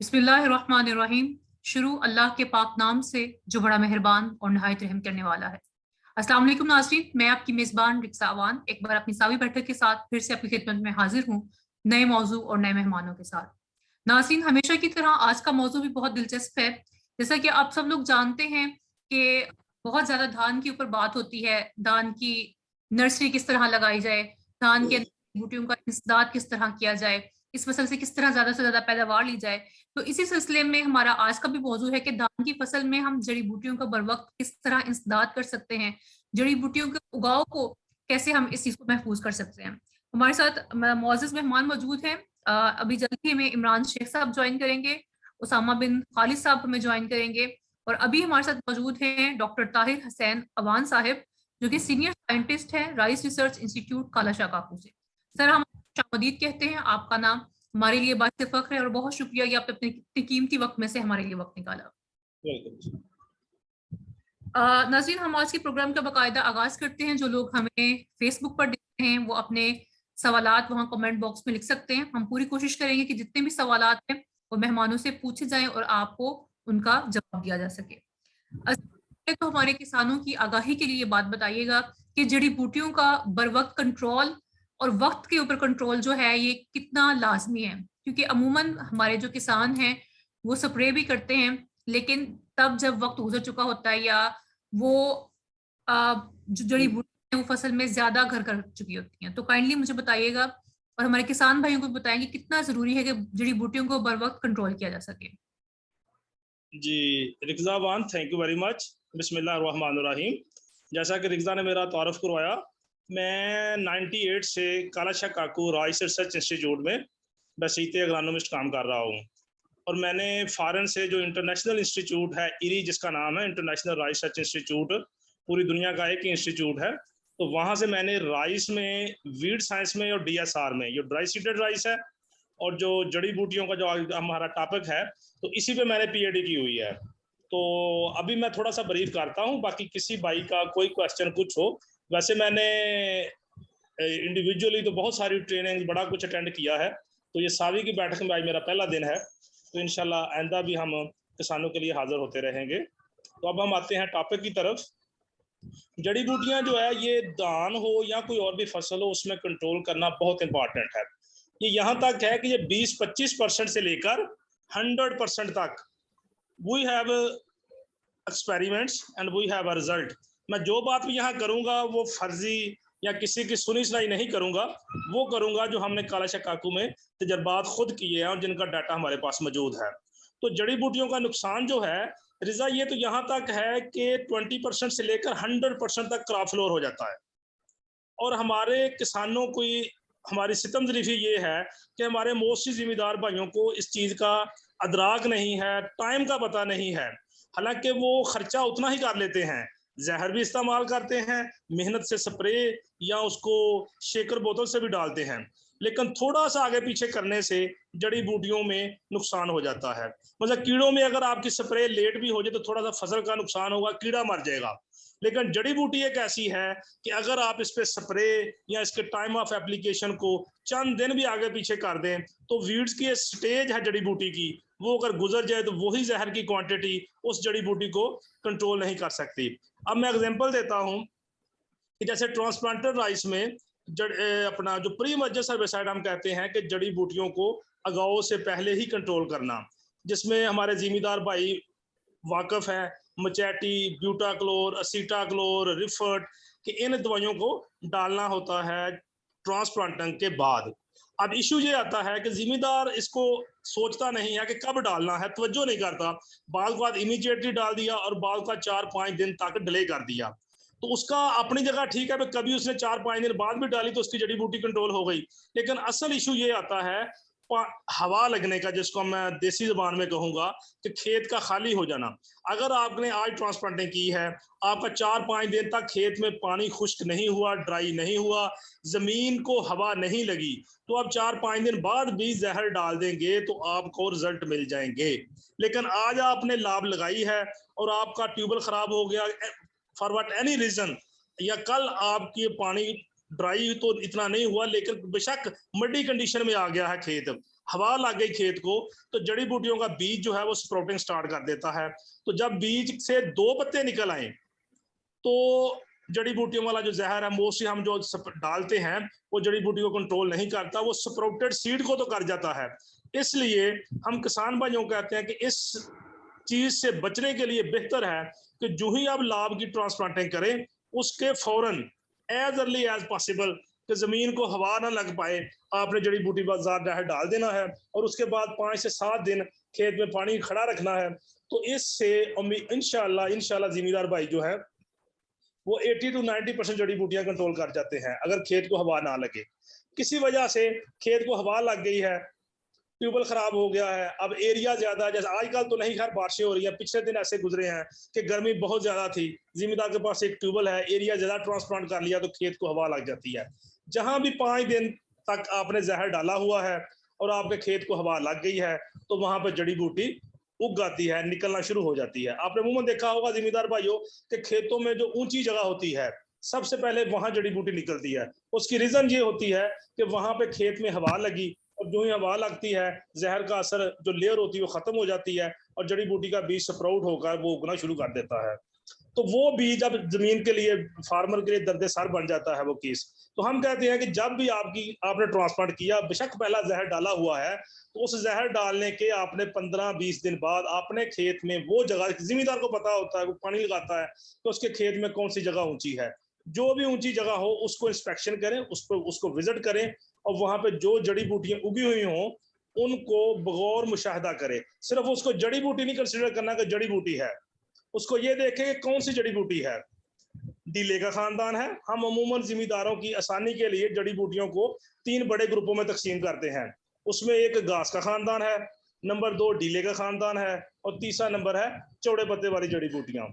बिस्मिल्लाहिर्रहमानिर्रहीम। शुरू अल्लाह के पाक नाम से जो बड़ा मेहरबान और नहायत रहम करने वाला है। अस्सलाम वालेकुम नाज़रीन, मैं आपकी मेज़बान रिक्सा अवान एक बार अपनी सावी बैठक के साथ फिर से आपकी खिदमत में हाजिर हूँ, नए मौजू और नए मेहमानों के साथ। नाज़रीन, हमेशा की तरह आज का मौजू भी बहुत दिलचस्प है। जैसा कि आप सब लोग जानते हैं कि बहुत ज़्यादा धान के ऊपर बात होती है, धान की नर्सरी किस तरह लगाई जाए, धान के अंदर बूटियों का इंसदाद किस तरह किया जाए, इस फसल से किस तरह ज़्यादा से ज़्यादा पैदावार ली जाए। तो इसी सिलसिले में हमारा आज का भी मौजू है कि धान की फसल में हम जड़ी बूटियों का बर वक्त किस तरह इंसदाद कर सकते हैं, जड़ी बूटियों के उगाव को कैसे हम इस चीज़ को महफूज कर सकते हैं। हमारे साथ मुअज़्ज़ज़ मेहमान मौजूद हैं। अभी जल्दी ही हमें इमरान शेख साहब ज्वाइन करेंगे, उसामा बिन खालिद साहब हमें ज्वाइन करेंगे और अभी हमारे साथ मौजूद हैं डॉक्टर ताहिर हुसैन अवान साहिब, जो कि सीनियर साइंटिस्ट हैं राइस रिसर्च इंस्टीट्यूट कालाशाह काकू से। सर, हम खुशामदीद कहते हैं, आपका नाम हमारे लिए बात फ़ख्र है और बहुत शुक्रिया कि आपने अपने इतने कीमती वक्त में से हमारे लिए वक्त निकाला। नाज़रीन, हम आज के प्रोग्राम का बाकायदा आगाज़ करते हैं। जो लोग हमें फेसबुक पर देख रहे हैं वो अपने सवालात वहाँ कमेंट बॉक्स में लिख सकते हैं। हम पूरी कोशिश करेंगे कि जितने भी सवालात हैं वो मेहमानों से पूछे जाएँ और आपको उनका जवाब दिया जा सके। तो हमारे किसानों की आगाही के लिए ये बात बताइएगा कि जड़ी बूटियों का बर वक्त कंट्रोल और वक्त के ऊपर कंट्रोल जो है ये कितना लाजमी है, क्योंकि अमूमन हमारे जो किसान हैं वो स्प्रे भी करते हैं, लेकिन तब जब वक्त गुजर चुका होता है या वो जो जड़ी बूटियां वो फसल में ज्यादा घर कर चुकी होती हैं। तो काइंडली मुझे बताइएगा और हमारे किसान भाइयों को बताएंगे कितना जरूरी है कि जड़ी बूटियों को बर वक्त कंट्रोल किया जा सके। जी, रिक्ज़ावान, थैंक यू वेरी मच। बिस्मिल्लाहिर्रहमानिर्रहीम। जैसा कि रिक्ज़ा ने मेरा तारुफ करवाया, मैं 98 से कालाशाह काकू राइस रिसर्च इंस्टीट्यूट में वसीयत एग्रोनॉमिस्ट काम कर रहा हूँ और मैंने फ़ॉरेन से जो इंटरनेशनल इंस्टीट्यूट है, इरी जिसका नाम है इंटरनेशनल राइस रिसर्च इंस्टीट्यूट, पूरी दुनिया का एक ही इंस्टीट्यूट है। तो वहाँ से मैंने राइस में, वीड साइंस में और डीएसआर में, जो ड्राई सीडेड राइस है और जो जड़ी बूटियों का जो हमारा टॉपिक है, तो इसी पे मैंने पीएचडी की हुई है। तो अभी मैं थोड़ा सा ब्रीफ करता हूँ, बाकी किसी भाई का कोई क्वेश्चन कुछ हो। वैसे मैंने इंडिविजुअली तो बहुत सारी ट्रेनिंग बड़ा कुछ अटेंड किया है, तो ये सावी की बैठक में आज मेरा पहला दिन है, तो इंशाल्लाह आइंदा भी हम किसानों के लिए हाजिर होते रहेंगे। तो अब हम आते हैं टॉपिक की तरफ। जड़ी बूटियां जो है ये धान हो या कोई और भी फसल हो, उसमें कंट्रोल करना बहुत इंपॉर्टेंट है। ये यहाँ तक है कि ये 20-25% से लेकर 100% तक we have experiments and we have a result. मैं जो बात भी यहाँ करूँगा वो फर्जी या किसी की सुनी सुनाई नहीं करूँगा, वो करूँगा जो हमने कालाशाह काकू में तजर्बात खुद किए हैं और जिनका डाटा हमारे पास मौजूद है। तो जड़ी बूटियों का नुकसान जो है रिजा, ये तो यहाँ तक है कि 20% से लेकर 100% तक क्रॉप फ्लोर हो जाता है। और हमारे किसानों को हमारी सितम ज़रीफ़ी ये है कि हमारे मोस्टली ज़िम्मेदार भाइयों को इस चीज़ का अदराक नहीं है, टाइम का पता नहीं है। हालांकि वो खर्चा उतना ही कर लेते हैं, जहर भी इस्तेमाल करते हैं, मेहनत से स्प्रे या उसको शेकर बोतल से भी डालते हैं, लेकिन थोड़ा सा आगे पीछे करने से जड़ी बूटियों में नुकसान हो जाता है। मतलब कीड़ों में अगर आपकी स्प्रे लेट भी हो जाए तो थोड़ा सा फसल का नुकसान होगा, कीड़ा मर जाएगा। लेकिन जड़ी बूटी एक ऐसी है कि अगर आप इस पे स्प्रे या इसके टाइम ऑफ एप्लीकेशन को चंद दिन भी आगे पीछे कर दें तो वीड्स की स्टेज है जड़ी बूटी की, वो अगर गुजर जाए तो वही जहर की क्वांटिटी उस जड़ी बूटी को कंट्रोल नहीं कर सकती। अब मैं एग्जांपल देता हूं कि जैसे ट्रांसप्लांटेड राइस में अपना जो प्री मर्जर सर्विसाइड हम कहते हैं कि जड़ी बूटियों को अगाओ से पहले ही कंट्रोल करना, जिसमें हमारे जिम्मेदार भाई वाकफ है, मचैटी, ब्यूटाक्लोर, असीटाक्लोर, रिफर्ट, कि इन दवाइयों को डालना होता है ट्रांसप्लांटिंग के बाद। अब इशू ये आता है कि जिम्मेदार इसको सोचता नहीं है कि कब डालना है, तवज्जो नहीं करता, बाद बाद इमीडिएटली डाल दिया और बाद का 4-5 दिन तक डिले कर दिया। तो उसका अपनी जगह ठीक है, कभी उसने 4-5 दिन बाद भी डाली तो उसकी जड़ी बूटी कंट्रोल हो गई। लेकिन असल इशू ये आता है हवा लगने का, जिसको मैं देसी जुबान में कहूंगा कि खेत का खाली हो जाना। अगर आपने आज ट्रांसप्लांटिंग की है, आपका 4-5 दिन तक खेत में पानी खुश्क नहीं हुआ, ड्राई नहीं हुआ, जमीन को हवा नहीं लगी, तो आप 4-5 दिन बाद भी जहर डाल देंगे तो आपको रिजल्ट मिल जाएंगे। लेकिन आज आपने लाभ लगाई है और आपका ट्यूबवेल खराब हो गया फॉर व्हाट एनी रीजन, या कल आपकी पानी ड्राई तो इतना नहीं हुआ लेकिन बेशक मड्डी कंडीशन में आ गया है खेत, हवा लग गई खेत को तो जड़ी बूटियों का बीज जो है वो स्प्राउटिंग स्टार्ट कर देता है। तो जब बीज से 2 पत्ते निकल आए तो जड़ी बूटियों वाला जो जहर है मोस्टली हम जो डालते हैं वो जड़ी बूटी को कंट्रोल नहीं करता, वो स्प्राउटेड सीड को तो कर जाता है। इसलिए हम किसान भाइयों को कहते हैं कि इस चीज से बचने के लिए बेहतर है कि जो ही आप लाभ की ट्रांसप्लांटिंग करें उसके फौरन एज अर्ली एज पॉसिबल कि जमीन को हवा ना लग पाए आपने जड़ी बूटी बाजार डाल देना है और उसके बाद 5 से 7 दिन खेत में पानी खड़ा रखना है। तो इससे इंशाल्लाह जिम्मेदार भाई जो है वो 80 to 90% जड़ी बूटियां कंट्रोल कर जाते हैं अगर खेत को हवा ना लगे। किसी वजह से खेत को हवा लग गई है, ट्यूबवेल खराब हो गया है, अब एरिया ज्यादा, जैसे आजकल तो नहीं खैर बारिशें हो रही है, पिछले दिन ऐसे गुजरे हैं कि गर्मी बहुत ज्यादा थी, जिम्मेदार के पास एक ट्यूबवेल है, एरिया ज्यादा ट्रांसप्लांट कर लिया तो खेत को हवा लग जाती है। जहां भी 5 दिन तक आपने जहर डाला हुआ है और आपके खेत को हवा लग गई है तो वहां पर जड़ी बूटी उग आती है, निकलना शुरू हो जाती है। आपने अमूमन देखा होगा जिम्मेदार भाइयों कि खेतों में जो ऊंची जगह होती है सबसे पहले वहां जड़ी बूटी निकलती है। उसकी रीजन ये होती है कि वहां पे खेत में हवा लगी और जो ही हवा लगती है जहर का असर जो लेयर होती है वो खत्म हो जाती है और जड़ी बूटी का बीज स्प्राउट होकर वो उगना शुरू कर देता है। तो वो बीज अब जमीन के लिए, फार्मर के लिए दर्द सर बन जाता है वो केस। तो हम कहते हैं कि जब भी आपने ट्रांसप्लांट किया, बेशक पहला जहर डाला हुआ है तो उस जहर डालने के आपने 15-20 दिन बाद आपने खेत में वो जगह, जिम्मेदार को पता होता है, वो पानी लगाता है तो उसके खेत में कौन सी जगह ऊंची है, जो भी ऊंची जगह हो उसको इंस्पेक्शन करें, उसको विजिट करें और वहां पे जो जड़ी बूटियां उगी हुई हों उनको बगौर मुशाहिदा करें। सिर्फ उसको जड़ी बूटी नहीं कंसिडर करना कि जड़ी बूटी है, उसको ये देखें कि कौन सी जड़ी बूटी है। डीले का खानदान है, हम अमूमन जिम्मेदारों की आसानी के लिए जड़ी बूटियों को 3 बड़े ग्रुपों में तकसीम करते हैं। उसमें एक घास का खानदान है, नंबर 2 डीले का खानदान है और तीसरा नंबर है चौड़े पत्ते वाली जड़ी बूटियां।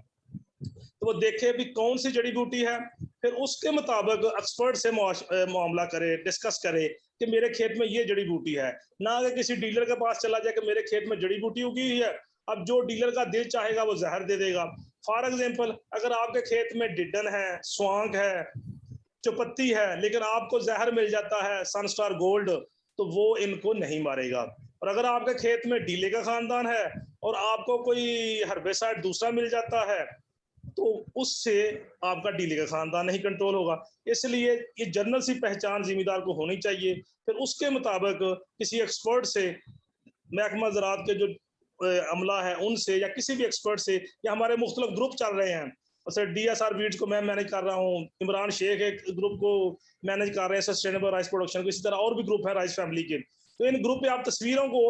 तो वो देखे भी कौन सी जड़ी बूटी है, फिर उसके मुताबिक एक्सपर्ट से मामला करे, डिस्कस करे कि मेरे खेत में ये जड़ी बूटी है, ना कि किसी डीलर के पास चला जाए कि मेरे खेत में जड़ी बूटी उगी हुई है। अब जो डीलर का दिल चाहेगा वो जहर दे देगा। फॉर एग्जाम्पल, अगर आपके खेत में डिडन है, स्वांग है, चौपत्ती है, लेकिन आपको जहर मिल जाता है सनस्टार गोल्ड, तो वो इनको नहीं मारेगा। और अगर आपके खेत में डीले का खानदान है और आपको कोई हर्बिसाइड दूसरा मिल जाता है तो उससे आपका डीले का खानदान नहीं कंट्रोल होगा। इसलिए ये जनरल सी पहचान जिम्मेदार को होनी चाहिए। फिर उसके मुताबिक किसी एक्सपर्ट से, महकमा ज़राअत के जो अमला है उनसे या किसी भी एक्सपर्ट से, या हमारे मुख्तलिफ ग्रुप चल रहे हैं, जैसे DSR वीड्स को मैं मैनेज कर रहा हूँ, इमरान शेख एक ग्रुप को मैनेज कर रहे हैं, सस्टेनेबल राइस प्रोडक्शन को, इसी तरह और भी ग्रुप है राइस फैमिली के। तो इन ग्रुप पे आप तस्वीरों को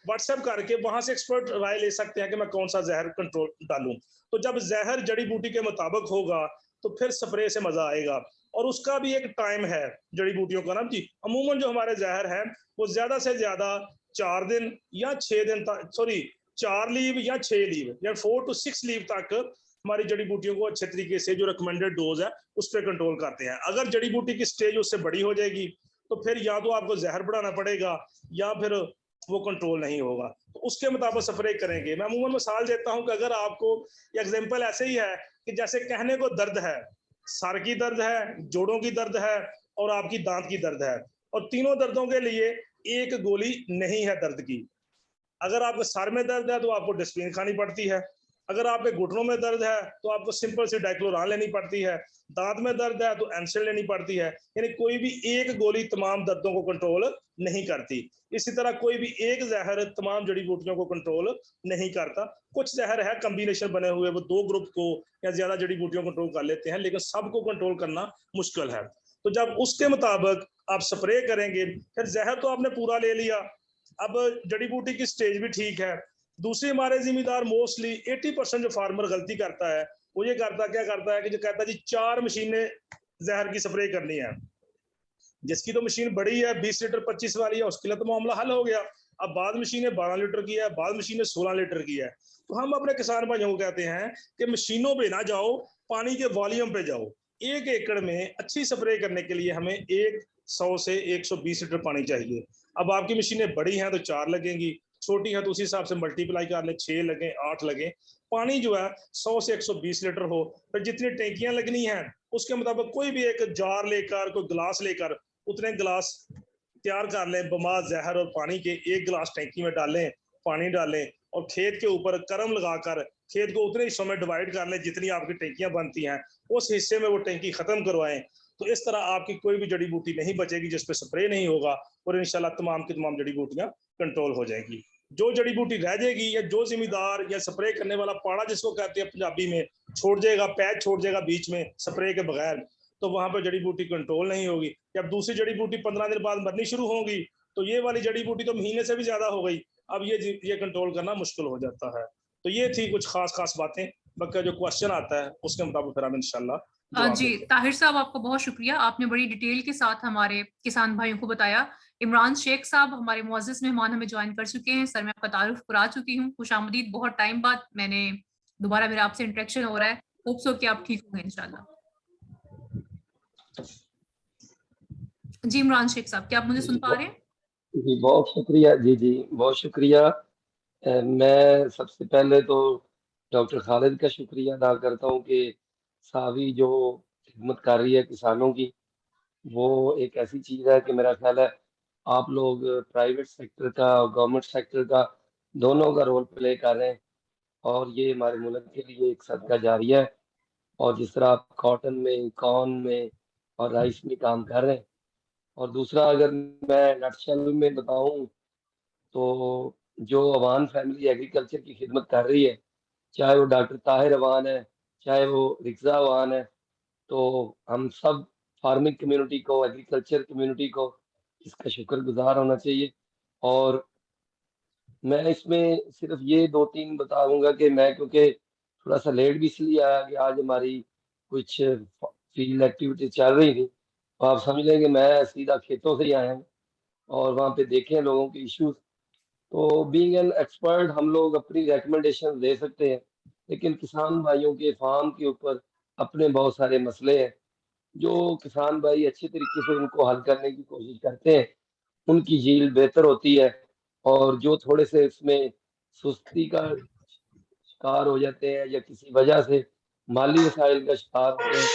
व्हाट्सएप करके वहां से एक्सपर्ट राय ले सकते हैं कि मैं कौन सा जहर कंट्रोल डालूं। तो जब जहर जड़ी बूटी के मुताबिक होगा तो फिर स्प्रे से मजा आएगा। और उसका भी एक टाइम है जड़ी बूटियों का ना जी। अमूमन जो हमारे जहर है वो ज्यादा से ज्यादा 4 दिन या 6 दिन तक, सॉरी 4 लीव या 6 लीव या 4 to 6 लीव तक हमारी जड़ी बूटियों को अच्छे तरीके से जो रिकमेंडेड डोज है उस पर कंट्रोल करते हैं। अगर जड़ी बूटी की स्टेज उससे बड़ी हो जाएगी तो फिर या तो आपको जहर बढ़ाना पड़ेगा या फिर वो कंट्रोल नहीं होगा, तो उसके मुताबिक स्प्रे करेंगे। मैं अमूमन मिसाल देता हूं कि अगर आपको एग्जांपल ऐसे ही है कि जैसे कहने को दर्द है, सर की दर्द है, जोड़ों की दर्द है और आपकी दांत की दर्द है, और तीनों दर्दों के लिए एक गोली नहीं है दर्द की। अगर आपके सर में दर्द है तो आपको डिस्प्रिन खानी पड़ती है, अगर आपके घुटनों में दर्द है तो आपको सिंपल सी डाइक्लोरान लेनी पड़ती है, दांत में दर्द है तो एंसिल लेनी पड़ती है। यानी कोई भी एक गोली तमाम दर्दों को कंट्रोल नहीं करती। इसी तरह कोई भी एक जहर तमाम जड़ी बूटियों को कंट्रोल नहीं करता। कुछ जहर है कॉम्बिनेशन बने हुए, वो 2 ग्रुप को या ज्यादा जड़ी बूटियों को कंट्रोल कर लेते हैं, लेकिन सबको कंट्रोल करना मुश्किल है। तो जब उसके मुताबिक आप स्प्रे करेंगे, फिर जहर तो आपने पूरा ले लिया, अब जड़ी बूटी की स्टेज भी ठीक है। दूसरी हमारे जिम्मेदार मोस्टली 80% जो फार्मर गलती करता है वो ये क्या करता है कि जो कहता है जी 4 मशीनें जहर की स्प्रे करनी है। जिसकी तो मशीन बड़ी है 20 लीटर 25 वाली है उसके लिए तो मामला हल हो गया। अब बाद मशीनें 12 लीटर की है, बाद मशीनें 16 लीटर की है। तो हम अपने किसान भाइयों को कहते हैं कि मशीनों पे ना जाओ, पानी के वॉल्यूम पे जाओ। 1 एकड़ में अच्छी स्प्रे करने के लिए हमें 100 से 120 लीटर पानी चाहिए। अब आपकी मशीनें बड़ी हैं तो 4 लगेंगी, छोटी है तो उसी हिसाब से मल्टीप्लाई कर ले, 6 लगे 8 लगे। पानी जो है 100 से 120 लीटर हो, फिर जितनी टैंकियां लगनी हैं उसके मुताबिक कोई भी एक जार लेकर, कोई गिलास लेकर उतने गिलास तैयार कर लें बमा जहर और पानी के, 1 गिलास टैंकी में डालें, पानी डालें और खेत के ऊपर करम लगाकर खेत को उतने हिस्सों में डिवाइड कर लें जितनी आपकी टैंकियां बनती हैं, उस हिस्से में वो टैंकी खत्म करवाएं। तो इस तरह आपकी कोई भी जड़ी बूटी नहीं बचेगी जिस पे स्प्रे नहीं होगा और इंशाल्लाह तमाम की तमाम जड़ी बूटियां कंट्रोल हो जाएंगी। जो जड़ी बूटी रह जाएगी या जो जिम्मेदार या स्प्रे करने वाला पाड़ा जिसको कहते हैं पंजाबी में, छोड़ जाएगा, पैच छोड़ जाएगा बीच में स्प्रे के बगैर, तो वहां पर जड़ी बूटी कंट्रोल नहीं होगी। जब दूसरी जड़ी बूटी 15 दिन बाद मरनी शुरू होगी तो ये वाली जड़ी बूटी तो महीने से भी ज्यादा हो गई, अब ये कंट्रोल करना मुश्किल हो जाता है। तो ये थी कुछ खास बातें। बाकी जो क्वेश्चन आता है उसके मुताबिक फिर हम इंशाल्लाह जी ताहिर साहब, आपको बहुत शुक्रिया, आपने बड़ी डिटेल के साथ हमारे किसान भाइयों को बताया। इमरान शेख साहब हमारे मुअज़्ज़िज़ मेहमान हमें ज्वाइन कर चुके हैं। सर मैं आपका तारुफ करा चुकी हूँ, खुशामदीद, बहुत टाइम बाद मैंने दोबारा मेरा आपसे इंटरेक्शन हो रहा है। होप सो कि आप ठीक होंगे इंशाल्लाह। जी इमरान शेख साहब, क्या आप मुझे सुन पा रहे हैं? जी बहुत शुक्रिया। जी बहुत शुक्रिया। मैं सबसे पहले तो डॉक्टर खालिद का शुक्रिया अदा करता हूँ कि सावी जो खिदमत कर रही है किसानों की, वो एक ऐसी चीज़ है कि मेरा ख्याल है आप लोग प्राइवेट सेक्टर का और गवर्नमेंट सेक्टर का दोनों का रोल प्ले कर रहे हैं और ये हमारे मुल्क के लिए एक सदका जारिया है। और जिस तरह आप कॉटन में, कॉर्न में और राइस में काम कर रहे हैं, और दूसरा अगर मैं नटशल में बताऊं तो जो अवान फैमिली एग्रीकल्चर की खिदमत कर रही है, चाहे वो डॉक्टर ताहिर अवान है, चाहे वो रिक्जा अवान है, तो हम सब फार्मिंग कम्युनिटी को, एग्रीकल्चर कम्युनिटी को इसका शुक्रगुजार होना चाहिए। और मैं इसमें सिर्फ ये 2-3 बताऊंगा कि मैं क्योंकि थोड़ा सा लेट भी इसलिए आया कि आज हमारी कुछ फील्ड एक्टिविटी चल रही थी, तो आप समझ लें कि मैं सीधा खेतों से ही आया हूँ और वहाँ पे देखे हैं लोगों के इश्यूज। तो बीइंग एन एक्सपर्ट हम लोग अपनी रिकमेंडेशन दे सकते हैं, लेकिन किसान भाइयों के फार्म के ऊपर अपने बहुत सारे मसले हैं जो किसान भाई अच्छे तरीके से उनको हल करने की कोशिश करते हैं, उनकी यील्ड बेहतर होती है। और जो थोड़े से इसमें सुस्ती का शिकार हो जाते हैं या किसी वजह से माली वसाइल का शिकार होते हैं,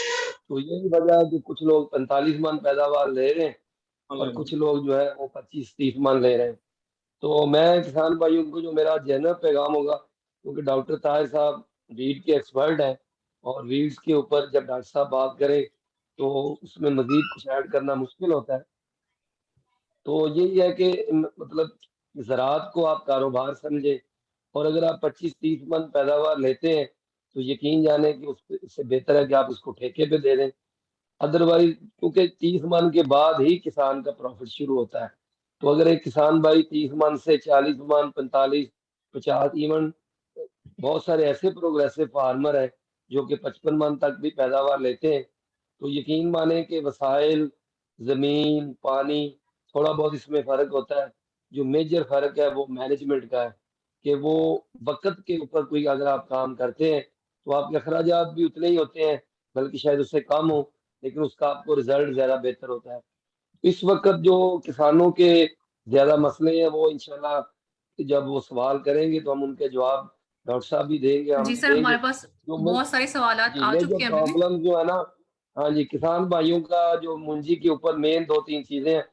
तो यही वजह है कि कुछ लोग 45 मन पैदावार ले रहे हैं और कुछ लोग जो है वो 25-30 मन ले रहे हैं। तो मैं किसान भाइयों को जो मेरा जनरल पैगाम होगा, क्योंकि डॉक्टर ताहिर साहब वीड के एक्सपर्ट हैं और वीड्स के ऊपर जब डॉक्टर साहब बात करें तो उसमें मजीद कुछ ऐड करना मुश्किल होता है। तो यही है कि मतलब ज़राअत को आप कारोबार समझे, और अगर आप 25-30 मन पैदावार लेते हैं तो यकीन जाने कि उससे बेहतर है कि आप उसको ठेके पे दे दें। अदरवाइज क्योंकि 30 मन के बाद ही किसान का प्रॉफिट शुरू होता है। तो अगर एक किसान भाई 30 मन से 40 मन, 45-50, इवन बहुत सारे ऐसे प्रोग्रेसिव फार्मर हैं जो कि 55 मन तक भी पैदावार लेते हैं, तो यकीन माने कि वसाइल, जमीन, पानी, थोड़ा बहुत इसमें फर्क होता है। जो मेजर फर्क है वो मैनेजमेंट का है कि वो वक्त के ऊपर कोई अगर आप काम करते हैं तो आपके अखराजात भी उतने ही होते हैं, बल्कि शायद उससे कम हो, लेकिन उसका आपको रिजल्ट ज्यादा बेहतर होता है। इस वक्त जो किसानों के ज्यादा मसले हैं वो इंशाल्लाह जब वो सवाल करेंगे तो हम उनके जवाब डॉक्टर साहब भी देंगे, हम जी भी सर, देंगे। हमारे पास जो बहुत सारे सवालात जी आ मेजर चुके हैं अभी भी। प्रॉब्लम जो है ना, हाँ जी, किसान भाइयों का जो मुंजी के ऊपर मेन 2-3 चीजें हैं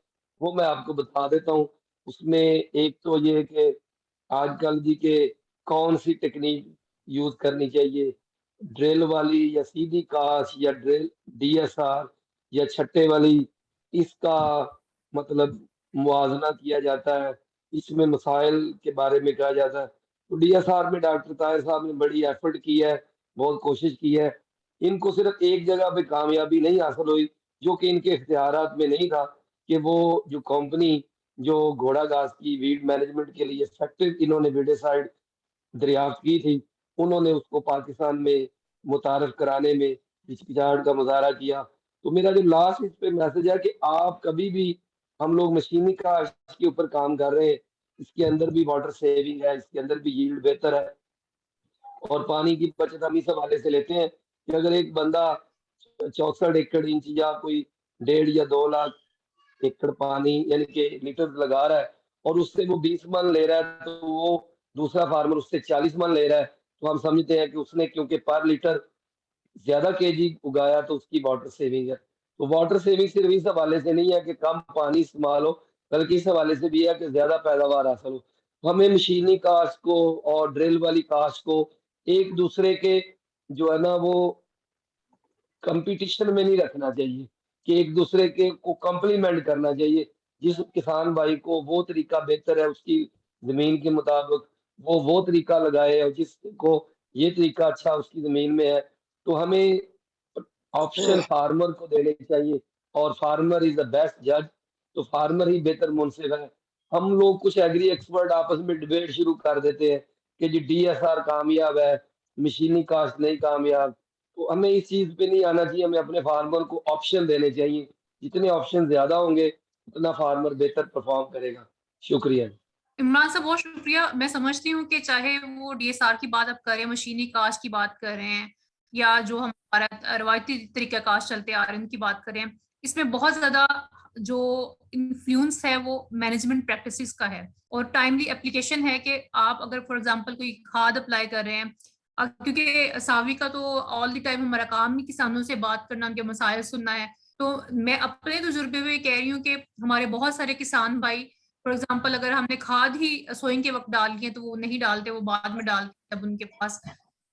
वो मैं आपको बता देता हूँ। उसमें एक तो ये कि आजकल जी के कौन सी टेक्निक यूज करनी चाहिए, ड्रिल वाली या सीधी काश या ड्रिल डीएसआर या छट्टे वाली, इसका मतलब मुआवजा किया जाता है। इसमें मसाइल के बारे में कहा जाता है। तो डीएसआर में डॉक्टर ताहिर साहब ने बड़ी एफर्ट की है, बहुत कोशिश की है। इनको सिर्फ एक जगह पे कामयाबी नहीं हासिल हुई जो कि इनके इख्तियारात में नहीं था, कि वो जो कंपनी जो घोड़ा घास की वीड मैनेजमेंट के लिए इफेक्टिव इन्होंने वीडिसाइड दरियाफ्त की थी, उन्होंने उसको पाकिस्तान में मुतारफ कराने में हिचकिचाहट का मुजाहरा किया। तो मेरा जो लास्ट इस पे मैसेज है कि आप कभी भी, हम लोग मशीनी का के ऊपर काम कर रहे हैं, इसके अंदर भी वाटर सेविंग है, इसके अंदर भी यील्ड बेहतर है और पानी की बचत हम इस हवाले से लेते हैं कि अगर एक बंदा 64 एकड़ इंच या कोई 1.5 या 2 लाख एकड़ पानी यानी कि लीटर लगा रहा है और उससे वो 20 मन ले रहा है, तो वो दूसरा फार्मर उससे 40 मन ले रहा है, तो हम समझते हैं कि उसने क्योंकि पर लीटर ज्यादा केजी उगाया तो उसकी वाटर सेविंग है। तो वाटर सेविंग सिर्फ इस हवाले से नहीं है कि कम पानी इस्तेमाल हो, बल्कि इस हवाले से भी है कि ज्यादा पैदावार हासिल हो। तो हमें मशीनी काश्त को और ड्रिल वाली काश्त को एक दूसरे के जो है ना वो कंपटीशन में नहीं रखना चाहिए, कि एक दूसरे के को कॉम्प्लीमेंट करना चाहिए। जिस किसान भाई को वो तरीका बेहतर है उसकी जमीन के मुताबिक वो तरीका लगाए, और जिसको ये तरीका अच्छा उसकी जमीन में है, तो हमें ऑप्शन फार्मर को देने चाहिए। और फार्मर इज द बेस्ट जज, तो फार्मर ही बेहतर मुनसिफ है। हम लोग कुछ एग्री एक्सपर्ट आपस में डिबेट शुरू कर देते हैं कि जी DSR कामयाब है, मशीनी काश्त नहीं कामयाब। तो हमें इस चीज पे नहीं आना चाहिए, हमें अपने फार्मर को ऑप्शन देने चाहिए। जितने ऑप्शन ज्यादा होंगे उतना फार्मर बेहतर परफॉर्म करेगा। शुक्रिया। इमरान साहब बहुत शुक्रिया। मैं समझती हूँ कि चाहे वो DSR की बात आप करें, मशीनी काश्त की बात कर रहे हैं, या जो हमारा रवायती तरीका काश्त चलते आ रहे हैं उनकी बात करें, इसमें बहुत ज्यादा जो इन्फ्लुएंस है वो मैनेजमेंट प्रैक्टिसेस का है और टाइमली एप्लीकेशन है। कि आप अगर फॉर एग्जांपल कोई खाद अप्लाई कर रहे हैं, क्योंकि सावी का तो ऑल द टाइम हमारा काम ही किसानों से बात करना, उनके मसाइल सुनना है, तो मैं अपने तजुर्बे में कह रही हूँ कि हमारे बहुत सारे किसान भाई फॉर एग्जाम्पल अगर हमने खाद ही सोइंग के वक्त डाल है तो वो नहीं डालते, वो बाद में डालते जब उनके पास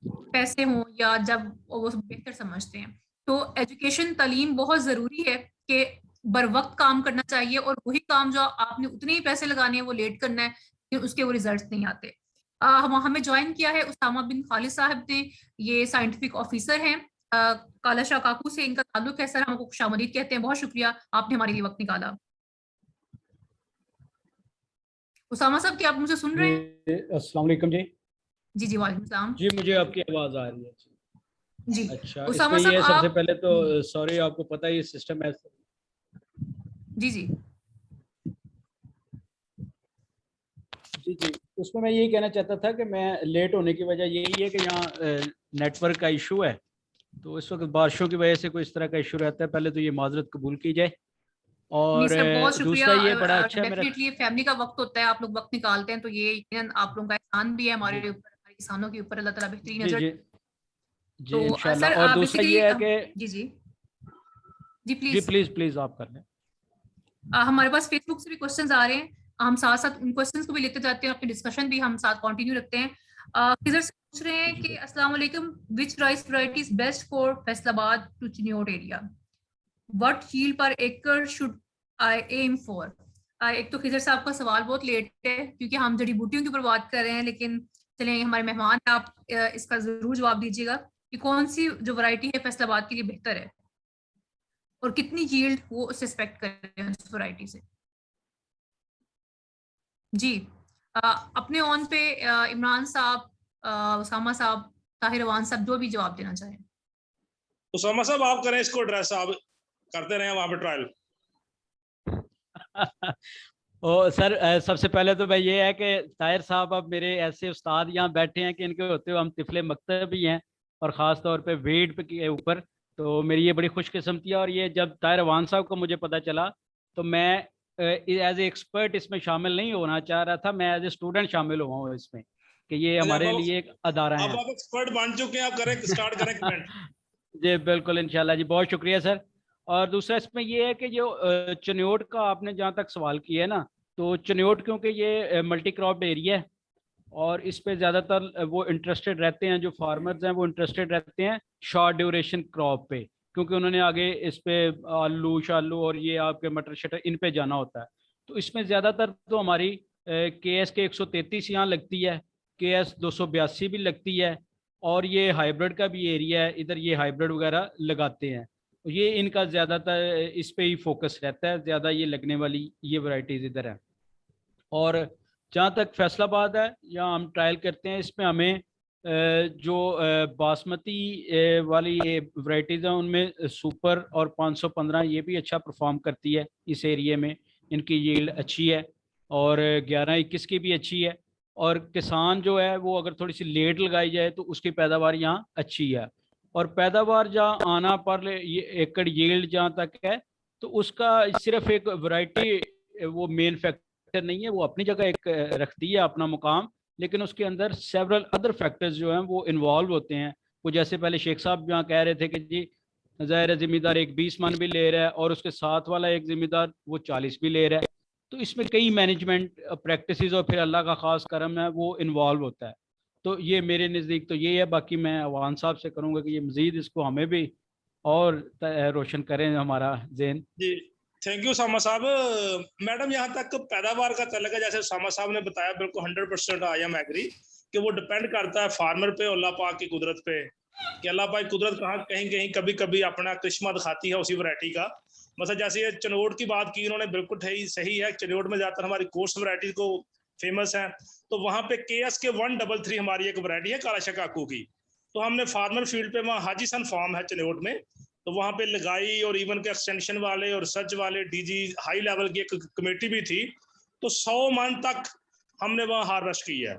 पैसे हों या जब वो बेहतर समझते हैं। तो एजुकेशन तालीम बहुत जरूरी है कि बर वक्त काम करना चाहिए, और वही काम जो आपने उतने ही पैसे लगाने हैं वो लेट करना है कि उसके वो रिजल्ट नहीं आते। हमें ज्वाइन किया है उसामा बिन खालिद साहब ने, ये साइंटिफिक ऑफिसर हैं काला शाह काकू से इनका ताल्लुक है। सर हमको खुशामदीद कहते हैं, बहुत शुक्रिया आपने हमारे लिए वक्त निकाला। उसामा साहब क्या आप मुझे सुन रहे हैं? अस्सलाम वालेकुम जी। जी जी वालेकुम सलाम। जी मुझे आपकी आवाज़ आ रही है जी अच्छा। उसामा इसमें ये साहब सबसे आप पहले तो सॉरी, आपको पता है ये सिस्टम ऐसा। जी जी जी जी, उसमें मैं यही कहना चाहता था कि मैं लेट होने की वजह यही है कि यहाँ नेटवर्क का इशू है, तो इस वक्त बारिशों की वजह से कोई इस तरह का इशू रहता है। पहले तो ये माजरत कबूल की जाए, नहीं और सर बहुत शुक्रिया। दूसरा ये बड़ा अच्छा है मेरा। डेफिनेटली फैमिली का वक्त होता है, आप लोग वक्त निकालते हैं, तो ये यकीनन आप लोगों का एहसान भी है हमारे जी ऊपर, हमारे किसानों के ऊपर। अल्लाह ताला बेहतरीन जी नजर। जी जी तो इंशाल्लाह। सर और दूसरा बेसिकली ये है कि जी जी जी जी प्लीज। प्लीज़ प्लीज़ आप कर लें। हमारे पास फेसबुक से भी क्वेश्चंस आ रहे हैं, हम साथ साथ उन क्वेश्चंस को भी लेते जाते हैं, अपनी डिस्कशन भी हम साथ कंटिन्यू रखते हैं। किधर से पूछ रहे हैं जी कि अस्सलाम वालेकुम, which rice variety is best for Faisalabad to Chiniot area, what yield per एकड़ शुड आई एम फॉर। एक तो खिजर साहब का सवाल बहुत लेट है क्योंकि हम जड़ी बूटियों के ऊपर बात कर रहे हैं, लेकिन चलें हमारे मेहमान हैं, आप इसका जरूर जवाब दीजिएगा कि कौन सी जो वैरायटी है फैसलाबाद के लिए बेहतर है और कितनी यील्ड वो उससे एक्सपेक्ट कर रहे हैं उस वैरायटी से। जी अपने ऑन पे इमरान साहब, उसामा साहब, ताहिर अवान साहब जो भी जवाब देना चाहें। उसामा साहब आप करें इसको एड्रेस, आप करते रहे वहां पे ट्रायल। ओ सर, सबसे पहले तो भाई ये है कि ताहिर साहब अब मेरे ऐसे उस्ताद यहाँ बैठे हैं कि इनके होते हुए हम तिफले मकतब भी हैं, और ख़ास तौर पे वेट के ऊपर। तो मेरी ये बड़ी खुशकिस्मती है। और ये जब ताहिर अवान साहब को मुझे पता चला तो मैं एज ए एक्सपर्ट इसमें शामिल नहीं होना चाह रहा था, मैं एज ए स्टूडेंट शामिल हुआ हूँ इसमें, कि ये हमारे लिए एक अदारा है। अब आप एक्सपर्ट बन चुके हैं, आप करें स्टार्ट करें कमेंट। जी बिल्कुल इंशाल्लाह जी, बहुत शुक्रिया सर। और दूसरा इसमें ये है कि जो चिन्योट का आपने जहाँ तक सवाल किया है ना, तो चिन्योट क्योंकि ये मल्टी क्रॉप एरिया है, और इस पे ज़्यादातर वो इंटरेस्टेड रहते हैं, जो फार्मर्स हैं वो इंटरेस्टेड रहते हैं शॉर्ट ड्यूरेशन क्रॉप पे, क्योंकि उन्होंने आगे इस पे आलू शालू और ये आपके मटर शटर इन पे जाना होता है। तो इसमें ज़्यादातर तो हमारी KS के 133 यहाँ लगती है, KS 282 भी लगती है, और ये हाइब्रिड का भी एरिया है, इधर ये हाइब्रिड वगैरह लगाते हैं। ये इनका ज़्यादातर इस पे ही फोकस रहता है, ज़्यादा ये लगने वाली ये वैरायटीज़ इधर है। और जहाँ तक फैसलाबाद है, यहाँ हम ट्रायल करते हैं, इसमें हमें जो बासमती वाली वैरायटीज़ हैं उनमें सुपर और 515 ये भी अच्छा परफॉर्म करती है इस एरिए में, इनकी यील्ड अच्छी है, और 1121 की भी अच्छी है। और किसान जो है वो अगर थोड़ी सी लेट लगाई जाए तो उसकी पैदावार यहाँ अच्छी है। और पैदावार जहाँ आना पर ये एकड़ यील्ड जहाँ तक है, तो उसका सिर्फ एक वैरायटी वो मेन फैक्टर नहीं है, वो अपनी जगह एक रखती है अपना मुकाम, लेकिन उसके अंदर सेवरल अदर फैक्टर्स जो हैं वो इन्वॉल्व होते हैं। वो जैसे पहले शेख साहब यहाँ कह रहे थे कि जी ज़ाहिर ज़िम्मेदार एक 20 मन भी ले रहा है और उसके साथ वाला एक ज़िम्मेदार वो 40 भी ले रहा है, तो इसमें कई मैनेजमेंट प्रैक्टिसेस और फिर अल्लाह का ख़ास करम है वो इन्वॉल्व होता है। तो ये मेरे नज़दीक तो ये है। बाकी मैं अवान साहब से करूँगा कि ये मज़ीद इसको हमें भी और रोशन करें हमारा ज़हन। जी थैंक यू सामा साहब। मैडम यहाँ तक पैदावार का तल्लुक है, जैसे सामा साहब ने बताया, बिल्कुल 100% आई एम एग्री कि वो डिपेंड करता है फार्मर पे और अल्लाह पाक की कुदरत पे, कि अल्लाह पाक की कुदरत कहाँ कहीं कहीं कभी कभी अपना करिश्मा दिखाती है उसी वैरायटी का। मतलब जैसे ये चनोट की बात की इन्होंने, बिल्कुल सही है। चनोट में ज़्यादातर हमारी कोर्स वैरायटी को फेमस है, तो वहाँ पे KSK 133 हमारी एक वैरायटी है काला शकाकू की। तो हमने फार्मर फील्ड पे, वहाँ हाजी सन फार्म है चनोट में, तो वहाँ पे लगाई, और इवन के एक्सटेंशन वाले और रिसर्च वाले DG हाई लेवल की एक कमेटी भी थी। तो 100 मन तक हमने वहाँ हार्वेस्ट की है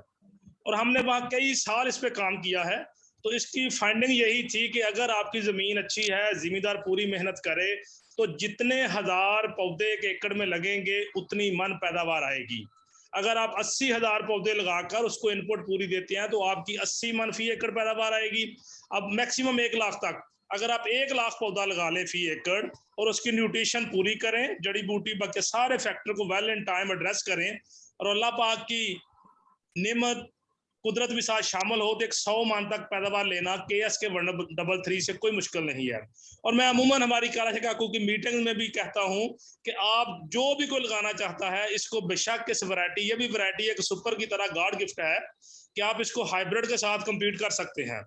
और हमने वहाँ कई साल इस पे काम किया है। तो इसकी फाइंडिंग यही थी कि अगर आपकी ज़मीन अच्छी है, जिम्मेदार पूरी मेहनत करे, तो जितने हजार पौधे एक एकड़ में लगेंगे उतनी मन पैदावार आएगी। अगर आप 80,000 पौधे लगाकर उसको इनपुट पूरी देते हैं तो आपकी 80 मन फी एकड़ पैदावार आएगी। अब मैक्सिमम 1 लाख तक, अगर आप 1 लाख पौधा लगा लें फी एकड़ और उसकी न्यूट्रिशन पूरी करें, जड़ी बूटी बाकी सारे फैक्टर को वेल इन टाइम एड्रेस करें, और अल्लाह पाक की नेमत कुदरत भी साथ शामिल हो, तो एक 100 मन तक पैदावार लेना KSK 133 से कोई मुश्किल नहीं है। और मैं अमूमन हमारी काला शकाकू की मीटिंग में भी कहता हूं कि आप जो भी कोई लगाना चाहता है इसको बेशक इस वैरायटी, ये भी वैरायटी एक सुपर की तरह गॉड गिफ्ट है कि आप इसको हाइब्रिड के साथ कंपीट कर सकते हैं।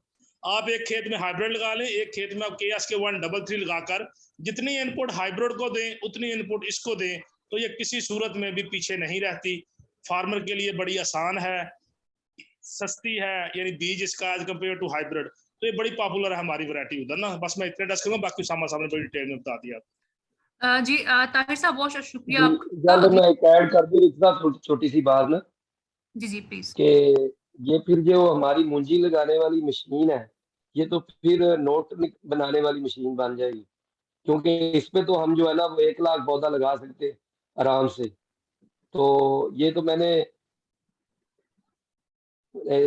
आप एक खेत में हाइब्रिड लगा लें, एक खेत में आप KSK 133 लगाकर जितनी इनपुट हाइब्रिड को दें उतनी इनपुट इसको दें, तो ये किसी सूरत में भी पीछे नहीं रहती। फार्मर के लिए बड़ी आसान है, सस्ती है, यानी बीज इसका एज कम्पेयर टू हाइब्रिड, तो ये बड़ी पॉपुलर है हमारी वैरायटी उधर ना। बस मैं इतने डिस्कस करूंगा, बाकी सामा साहब ने बड़ी डिटेल में बता दिया। जी ताहिर साहब बहुत शुक्रिया आपका। मैं एक ऐड कर दूं रिक्सा, छोटी सी बात ना, जी प्लीज, कि ये फिर जो हमारी मुंजी लगाने वाली मशीन है ये तो फिर नोट बनाने वाली मशीन बन जाएगी, क्योंकि इसमें तो हम जो है ना वो 1 लाख पौधा लगा सकते आराम से। तो ये तो मैंने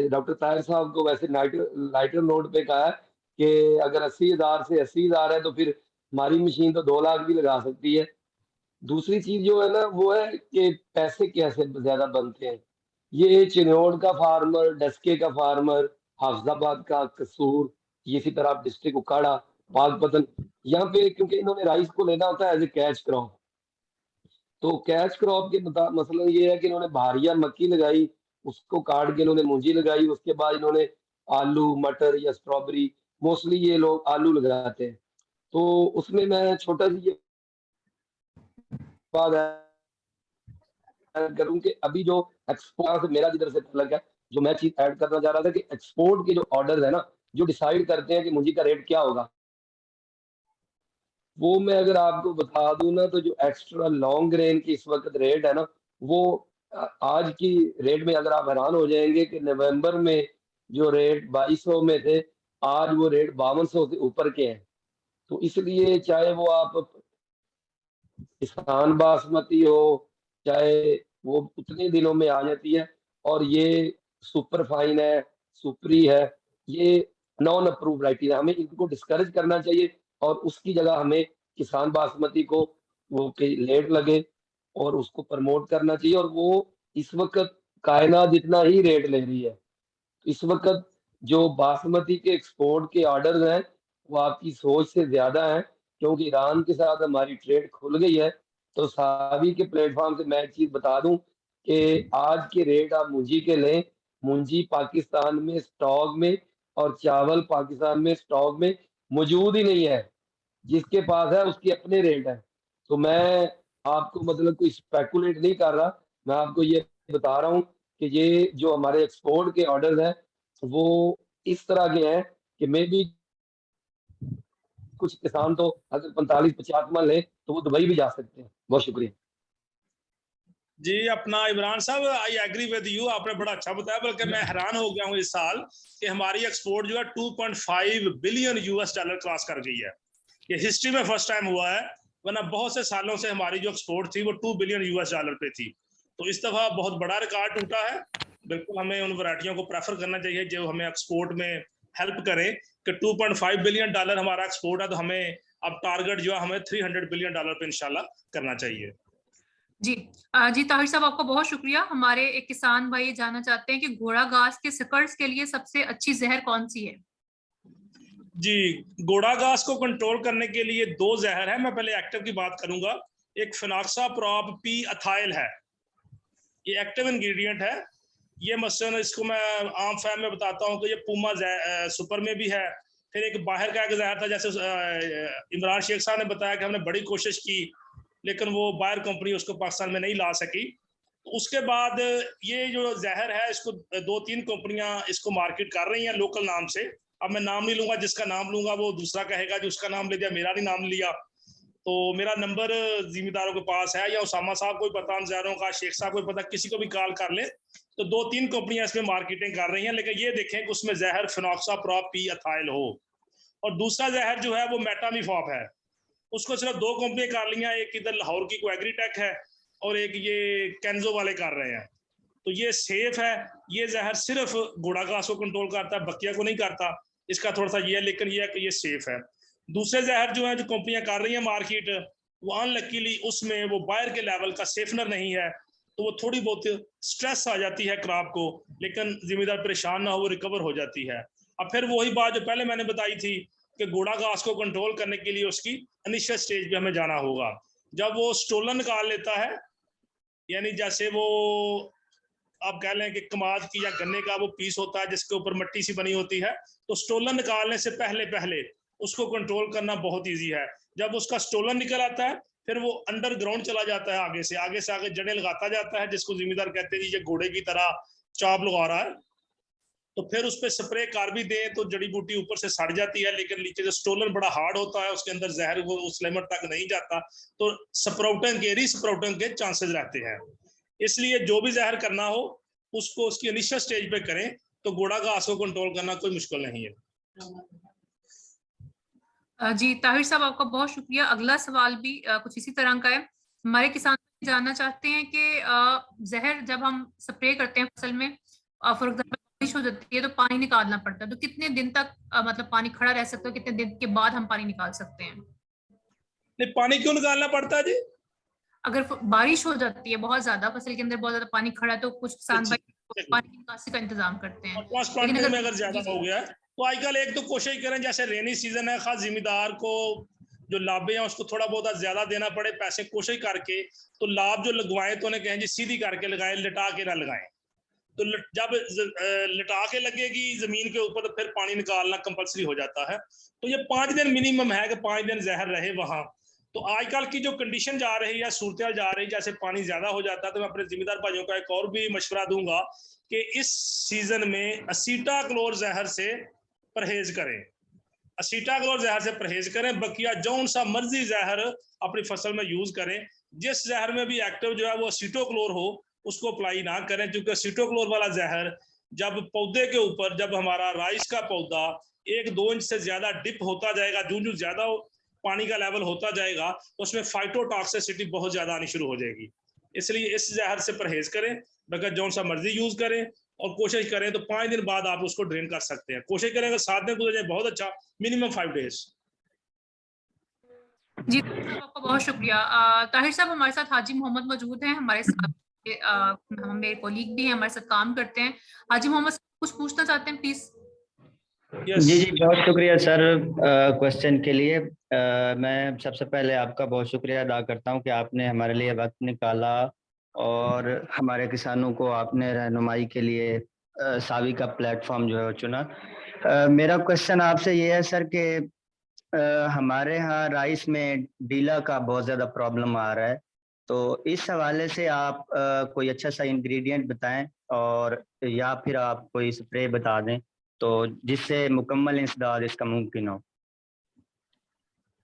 डॉक्टर ताहिर साहब को वैसे लाइटर नोट पे कहा है कि अगर 80,000 से 80,000 है तो फिर हमारी मशीन तो 2 लाख भी लगा सकती है। दूसरी चीज जो है ना वो है कि पैसे कैसे ज्यादा बनते हैं। ये चिन्नौर का फार्मर, डस्के का फार्मर, हाफिजाबाद का कसूर, इसी तरह आप डिस्ट्रिक्ट उकाड़ा, पाकपतन, यहाँ पे क्योंकि इन्होंने राइस को लेना होता है एज ए कैच क्रॉप। तो कैच क्रॉप के मसला ये है कि इन्होंने भारिया मक्की लगाई, उसको काट के इन्होंने मूंजी लगाई, उसके बाद इन्होंने आलू, मटर या स्ट्रॉबेरी, मोस्टली ये लोग आलू लगाते हैं। तो उसमें मैं छोटा सी ये बात करूं कि अभी जो एक्सपोर्ट से मेरा जिधर से तल्लुक है, जो मैं चीज ऐड करना चाह रहा था कि एक्सपोर्ट के जो ऑर्डर है ना, जो डिसाइड करते हैं कि मूंजी का रेट क्या होगा, वो मैं अगर आपको बता दूं ना, तो जो एक्स्ट्रा लॉन्ग ग्रेन की इस वक्त रेट है ना, वो आज की रेट में अगर आप हैरान हो जाएंगे कि नवंबर में जो रेट 2200 में थे, आज वो रेट 5200 से ऊपर के हैं। तो इसलिए चाहे वो आप किसान बासमती हो, चाहे वो उतने दिनों में आ जाती है, और ये सुपर फाइन है, सुपरी है, ये नॉन अप्रूव वैरायटी है। हमें इनको डिस्करेज करना चाहिए और उसकी जगह हमें किसान बासमती को वो लेट लगे और उसको प्रमोट करना चाहिए। और वो इस वक्त कायनात जितना ही रेट ले रही है, इस वक्त जो बासमती के एक्सपोर्ट के ऑर्डर हैं वो आपकी सोच से ज्यादा है, क्योंकि ईरान के साथ हमारी ट्रेड खुल गई है। तो सावी के प्लेटफॉर्म से मैं एक चीज बता दूं कि आज के रेट आप मूंजी के लें, मूंजी पाकिस्तान में स्टॉक में और चावल पाकिस्तान में स्टॉक में मौजूद ही नहीं है। जिसके पास है उसके अपने रेट है। तो मैं आपको मतलब कोई स्पेकुलेट नहीं कर रहा, मैं आपको ये बता रहा हूँ कि ये जो हमारे एक्सपोर्ट के ऑर्डर हैं वो इस तरह के हैं कि मे भी कुछ किसान तो अगर 45-50 मन ले तो वो दुबई भी जा सकते हैं। बहुत शुक्रिया जी। अपना इमरान साहब, आई एग्री विद यू, आपने बड़ा अच्छा बताया, बल्कि मैं हैरान हो गया हूँ इस साल कि हमारी एक्सपोर्ट जो है 2.5 बिलियन US डॉलर क्रॉस कर गई है। ये हिस्ट्री में फर्स्ट टाइम हुआ है, वरना बहुत से सालों से हमारी जो एक्सपोर्ट थी वो 2 बिलियन US डॉलर पे थी। तो इस दफा बहुत बड़ा रिकॉर्ड टूटा है। बिल्कुल हमें उन वैरायटियों को प्रेफर करना चाहिए जो हमें एक्सपोर्ट में हेल्प करें कि 2.5 बिलियन डॉलर हमारा एक्सपोर्ट है, तो हमें अब टारगेट जो है हमें 300 बिलियन डॉलर पे इंशाल्लाह करना चाहिए। जी जी ताहिर साहब, आपका बहुत शुक्रिया। हमारे एक किसान भाई ये जानना चाहते हैं कि घोड़ा घास के सकर्स के लिए सबसे अच्छी जहर कौन सी है? जी, घोड़ा घास को कंट्रोल करने के लिए 2 जहर है। मैं पहले एक्टिव की बात करूंगा। एक फिनॉक्साप्रॉप पी अथाइल है, ये एक्टिव इंग्रेडिएंट है। ये मसलन इसको मैं आम फैम में बताता हूँ कि ये पूमा सुपर में भी है। फिर एक बाहर का एक जहर था, जैसे इमरान शेख साहब ने बताया कि हमने बड़ी कोशिश की लेकिन वो बाहर कंपनी उसको पाकिस्तान में नहीं ला सकी। तो उसके बाद ये जो जहर है इसको 2-3 कंपनियां इसको मार्केट कर रही हैं लोकल नाम से। अब मैं नाम नहीं लूंगा, जिसका नाम लूंगा वो दूसरा कहेगा जो उसका नाम ले दिया, मेरा नहीं नाम लिया। तो मेरा नंबर जिम्मेदारों के पास है, या उसामा साहब को पता, जहरों का, शेख साहब को पता, किसी को भी कॉल कर ले। तो 2-3 कंपनियां इसमें मार्केटिंग कर रही हैं, लेकिन ये देखें कि उसमें जहर फिनॉक्साप्रॉप पी अथाइल हो। और दूसरा जहर जो है वो मेटामिफॉप है, उसको सिर्फ 2 कंपनियां कर लिया, एक इधर लाहौर की कोई एग्रीटेक है और एक ये कैंजो वाले कर रहे हैं। तो ये सेफ है। ये जहर सिर्फ घोड़ा घास को कंट्रोल करता है, बकिया को नहीं करता। इसका थोड़ा सा ये है, लेकिन ये है कि ये सेफ है। दूसरे जहर जो है जो कंपनियां कर रही हैं मार्केट, वो अनलकीली उसमें वो बायर के लेवल का सेफनर नहीं है, तो वो थोड़ी बहुत स्ट्रेस आ जाती है क्रॉप को, लेकिन जिम्मेदार परेशान ना हो, वो रिकवर हो जाती है। अब फिर वही बात जो पहले मैंने बताई थी कि घोड़ा घास को कंट्रोल करने के लिए उसकी इनिशियल स्टेज पे हमें जाना होगा। जब वो स्टोलन निकाल लेता है, यानी जैसे वो आप कह लें कि कमाद की या गन्ने का वो पीस होता है जिसके ऊपर मट्टी सी बनी होती है, तो स्टोलन निकालने से पहले पहले उसको कंट्रोल करना बहुत इजी है। जब उसका स्टोलन निकल आता है, फिर वो अंडरग्राउंड चला जाता है, आगे से आगे जड़ें लगाता जाता है, जिसको जिम्मेदार कहते हैं जी ये घोड़े की तरह चाप लगा रहा है। तो फिर उस पर स्प्रे कर भी दें तो जड़ी बूटी ऊपर से सड़ जाती है, लेकिन नीचे जो स्टोलन बड़ा हार्ड होता है उसके अंदर जहर वो उस लेवल तक नहीं जाता, तो स्प्राउटिंग के रीस्प्राउटिंग के चांसेस रहते हैं। इसलिए जो भी जहर करना हो उसको उसकी इनिशियल स्टेज पे करें, तो घोड़ा घास को कंट्रोल करना कोई मुश्किल नहीं है। जी ताहिर साहब, आपका बहुत शुक्रिया। अगला सवाल भी कुछ इसी तरह का है। हमारे किसान जानना चाहते हैं कि जहर जब हम स्प्रे करते हैं फसल में, फॉर एग्जाम्पल बारिश हो जाती है तो पानी निकालना पड़ता है, तो कितने दिन तक मतलब पानी खड़ा रह सकता है, कितने दिन के बाद हम पानी निकाल सकते हैं? नहीं, पानी क्यों निकालना पड़ता है जी? अगर बारिश हो जाती है बहुत ज्यादा, फसल के अंदर बहुत ज्यादा पानी खड़ा है, तो कुछ किसान भाई पानी की निकासी का इंतजाम करते हैं। ट्रांसप्लांटिंग में अगर ज्यादा हो गया तो आजकल एक तो कोशिश करें, जैसे रेनी सीजन है, खास जिम्मेदार को जो लाभे हैं उसको थोड़ा बहुत ज्यादा देना पड़े पैसे, कोशिश करके तो लाभ जो लगवाएं तो उन्हें कहें जी सीधी करके लगाएं, लिटा के ना लगाएं। तो जब लिटा के लगेगी जमीन के ऊपर तो फिर पानी निकालना कंपलसरी हो जाता है। तो ये 5 दिन मिनिमम है कि 5 दिन जहर रहे वहां। तो आजकल की जो कंडीशन जा रही है, सूरत जा रही, जैसे पानी ज्यादा हो जाता है, तो मैं अपने जिम्मेदार भाइयों का एक और भी मशवरा दूंगा कि इस सीजन में असीटाक्लोर जहर से परहेज करें। असीटाक्लोर जहर से परहेज करें, बकिया जौन सा मर्जी जहर अपनी फसल में यूज करें। जिस जहर में भी एक्टिव जो है वो असीटोक्लोर हो उसको अप्लाई ना करें, क्योंकि असीटोक्लोर वाला जहर जब पौधे के ऊपर, जब हमारा राइस का पौधा 1-2 इंच से ज्यादा डिप होता जाएगा, जो ज्यादा पानी का लेवल होता जाएगा, तो उसमें फाइटोटॉक्सिसिटी बहुत ज्यादा आनी शुरू हो जाएगी। इसलिए इस जहर से परहेज करें, बगैर जौन सा मर्जी यूज करें, और कोशिश करें तो 5 दिन बाद आप उसको ड्रेन कर सकते हैं। कोशिश करें अगर 7 दिन गुजर जाए बहुत अच्छा, मिनिमम 5 डेज। जी आपका बहुत शुक्रिया। ताहिर साहब, हमारे साथ हाजी मोहम्मद मौजूद हैं, हमारे साथ मेरे कोलीग भी हैं, हमारे साथ काम करते हैं। हाजी मोहम्मद कुछ पूछना चाहते हैं प्लीज? जी बहुत शुक्रिया सर क्वेश्चन के लिए। मैं सबसे पहले आपका बहुत शुक्रिया अदा करता हूं कि आपने हमारे लिए वक्त निकाला और हमारे किसानों को आपने रहनुमाई के लिए सावी का प्लेटफॉर्म जो है चुना। मेरा क्वेश्चन आपसे ये है सर कि हमारे यहाँ राइस में डीला का बहुत ज़्यादा प्रॉब्लम आ रहा है, तो इस हवाले से आप कोई अच्छा सा इंग्रेडिएंट बताएं और या फिर आप कोई स्प्रे बता दें तो जिससे मुकम्मल इंसदाद इसका मुमकिन हो।